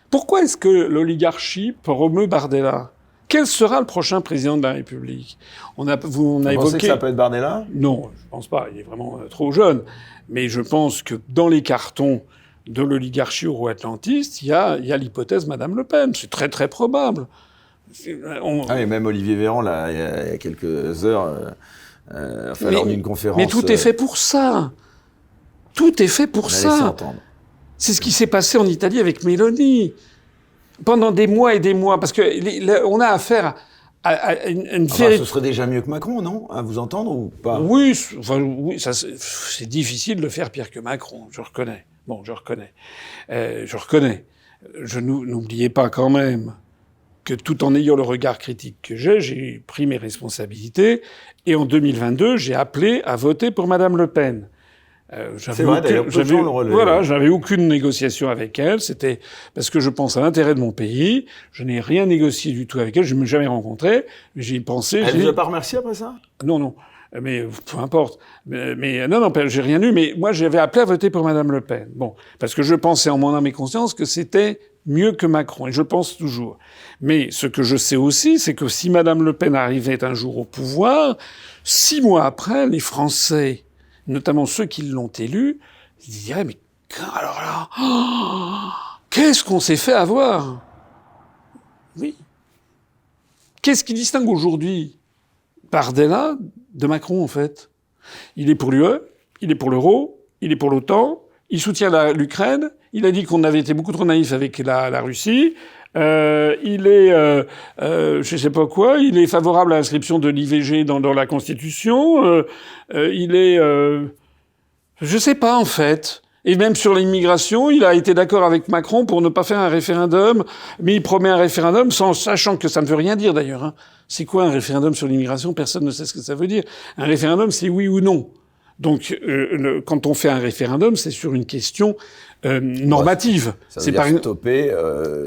Pourquoi est-ce que l'oligarchie promeut Bardella? Quel sera le prochain président de la République? On a évoqué... Vous pensez que ça peut être Bardella? Non, je pense pas. Il est vraiment trop jeune. Mais je pense que dans les cartons de l'oligarchie euro-atlantiste, il y a l'hypothèse Madame Le Pen. C'est très très probable. Ah, et même Olivier Véran, là, il y a quelques heures, lors d'une conférence... Mais tout est fait pour ça. Tout est fait pour ça. C'est ce qui s'est passé en Italie avec Meloni. Pendant des mois et des mois. Parce que on a affaire à une ce serait déjà mieux que Macron, non? À vous entendre ou pas? Oui, ça, c'est difficile de le faire pire que Macron, je reconnais. Bon, je reconnais. N'oubliez pas quand même que tout en ayant le regard critique que j'ai pris mes responsabilités. Et en 2022, j'ai appelé à voter pour Madame Le Pen. C'est vrai, d'ailleurs, peu de gens le relevaient. Voilà, j'avais aucune négociation avec elle. C'était parce que je pense à l'intérêt de mon pays. Je n'ai rien négocié du tout avec elle. Je ne m'ai jamais rencontré. J'y pensais. Elle vous a pas remercié après ça? Non. Mais peu importe. Mais non, j'ai rien eu. Mais moi, j'avais appelé à voter pour Madame Le Pen. Bon, parce que je pensais en mon âme et conscience que c'était mieux que Macron. Et je pense toujours. Mais ce que je sais aussi, c'est que si Madame Le Pen arrivait un jour au pouvoir, 6 mois après, les Français, notamment ceux qui l'ont élu, ils diraient, mais alors là, qu'est-ce qu'on s'est fait avoir? Oui. Qu'est-ce qui distingue aujourd'hui Bardella de Macron, en fait? Il est pour l'UE, il est pour l'euro, il est pour l'OTAN, il soutient l'Ukraine, il a dit qu'on avait été beaucoup trop naïf avec la Russie, il est, je sais pas quoi, il est favorable à l'inscription de l'IVG dans la Constitution, il est, je sais pas en fait. Et même sur l'immigration, il a été d'accord avec Macron pour ne pas faire un référendum, mais il promet un référendum sans sachant que ça ne veut rien dire d'ailleurs. Hein. C'est quoi un référendum sur l'immigration? Personne ne sait ce que ça veut dire. Un référendum, c'est oui ou non. Donc, quand on fait un référendum, c'est sur une question normative. Ça veut dire stopper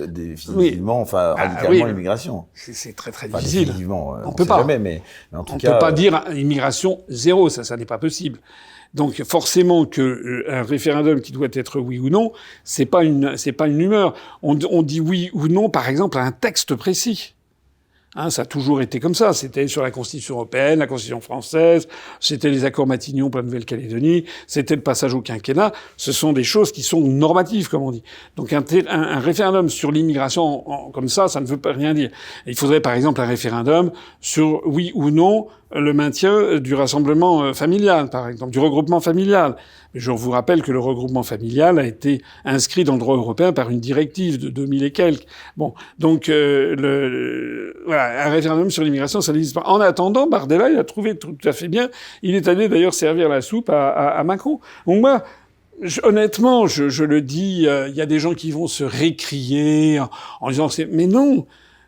définitivement, enfin radicalement l'immigration. C'est très très difficile. Définitivement, on peut pas. Jamais, mais en tout cas, peut pas dire immigration zéro, ça n'est pas possible. Donc forcément que un référendum qui doit être oui ou non, c'est pas une humeur. On dit oui ou non, par exemple, à un texte précis. Hein, ça a toujours été comme ça. C'était sur la Constitution européenne, la Constitution française, c'était les accords Matignon pour la Nouvelle-Calédonie, c'était le passage au quinquennat. Ce sont des choses qui sont normatives, comme on dit. Donc un référendum sur l'immigration comme ça ne veut pas rien dire. Il faudrait par exemple un référendum sur oui ou non le maintien du rassemblement familial, par exemple, du regroupement familial. Je vous rappelle que le regroupement familial a été inscrit dans le droit européen par une directive de 2000 et quelques. Bon, donc voilà, un référendum sur l'immigration, ça n'existe pas. En attendant, Bardella, il a trouvé tout à fait bien. Il est allé d'ailleurs servir la soupe à Macron. Donc moi, honnêtement, je le dis, il y a des gens qui vont se récrier en disant mais non.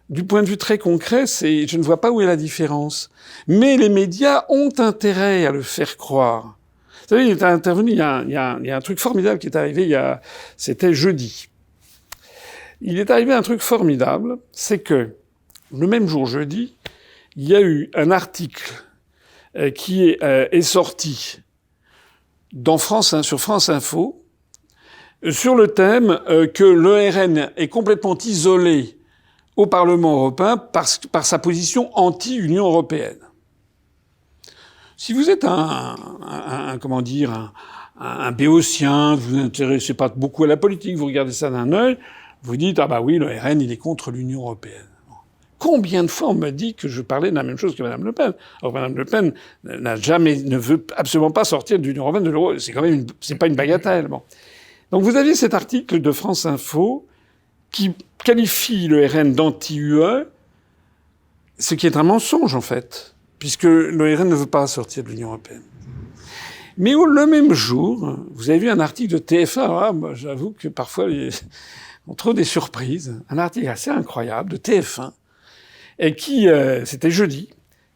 Du point de vue très concret, je ne vois pas où est la différence. Mais les médias ont intérêt à le faire croire. Vous savez, il est intervenu, il y a un truc formidable qui est arrivé c'était jeudi. Il est arrivé un truc formidable, c'est que, le même jour jeudi, il y a eu un article qui est sorti sur France Info, sur le thème que l'ERN est complètement isolé au Parlement européen par sa position anti-Union européenne. Si vous êtes un béotien, vous vous intéressez pas beaucoup à la politique, vous regardez ça d'un œil, vous dites, ah bah oui, le RN, il est contre l'Union européenne. Combien de fois on m'a dit que je parlais de la même chose que Mme Le Pen? Alors Mme Le Pen ne veut absolument pas sortir de l'Union européenne, de l'euro. C'est pas une bagatelle. Bon. Donc vous aviez cet article de France Info qui qualifie le RN d'anti-UE, ce qui est un mensonge, en fait, puisque le RN ne veut pas sortir de l'Union européenne. Mais le même jour, vous avez vu un article de TF1, moi, j'avoue que parfois, on trouve des surprises, un article assez incroyable de TF1, et c'était jeudi,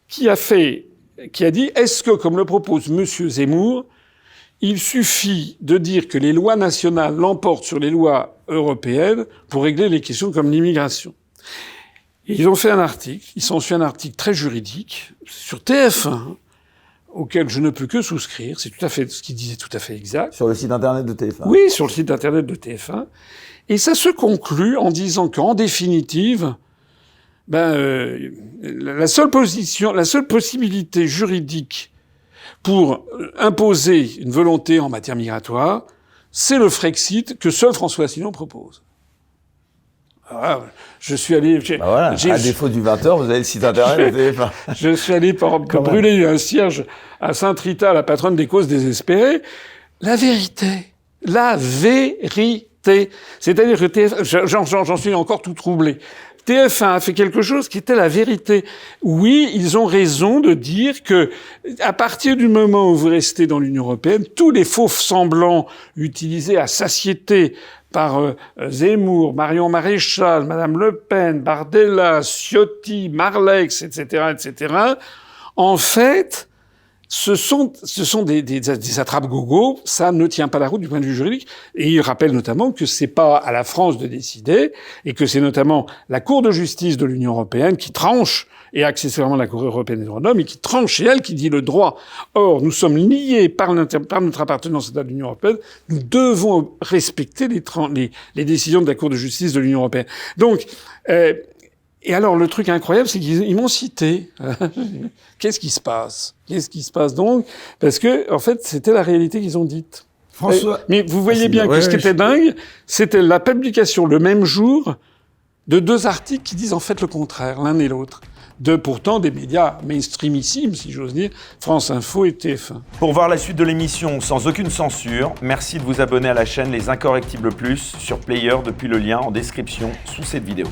qui a dit, est-ce que, comme le propose Monsieur Zemmour, il suffit de dire que les lois nationales l'emportent sur les lois européennes pour régler les questions comme l'immigration. Et ils ont fait un article, ils sont sur un article très juridique sur TF1, auquel je ne peux que souscrire. C'est tout à fait ce qu'il disait, tout à fait exact. Sur le site internet de TF1. Oui, sur le site internet de TF1. Et ça se conclut en disant qu'en définitive, la seule possibilité juridique pour imposer une volonté en matière migratoire, c'est le Frexit que seul François Asselineau propose. Alors, je suis allé... à défaut du 20h, vous avez le site internet de TF1. Je suis allé brûler un cierge à Sainte-Rita, la patronne des causes désespérées. La vérité. C'est-à-dire que TF1, j'en suis encore tout troublé. TF1 a fait quelque chose qui était la vérité. Oui, ils ont raison de dire que, à partir du moment où vous restez dans l'Union européenne, tous les faux semblants utilisés à satiété par Zemmour, Marion Maréchal, Madame Le Pen, Bardella, Ciotti, Marlex, etc., en fait, ce sont des attrape-gogo, ça ne tient pas la route du point de vue juridique. Et il rappelle notamment que c'est pas à la France de décider, et que c'est notamment la Cour de justice de l'Union européenne qui tranche, et accessoirement la Cour européenne des droits de l'homme, et qui tranche, et elle qui dit le droit. Or, nous sommes liés par notre appartenance à l'Union européenne, nous devons respecter les décisions de la Cour de justice de l'Union européenne. Donc, et alors, le truc incroyable, c'est qu'ils m'ont cité. Qu'est-ce qui se passe donc? Parce que, en fait, c'était la réalité qu'ils ont dite. François. Mais vous voyez bien que ce qui était dingue, c'était la publication le même jour de deux articles qui disent en fait le contraire, l'un et l'autre. Pourtant des médias mainstreamissimes, si j'ose dire, France Info et TF1. Pour voir la suite de l'émission sans aucune censure, merci de vous abonner à la chaine Les Incorrectibles Plus sur Player depuis le lien en description sous cette vidéo.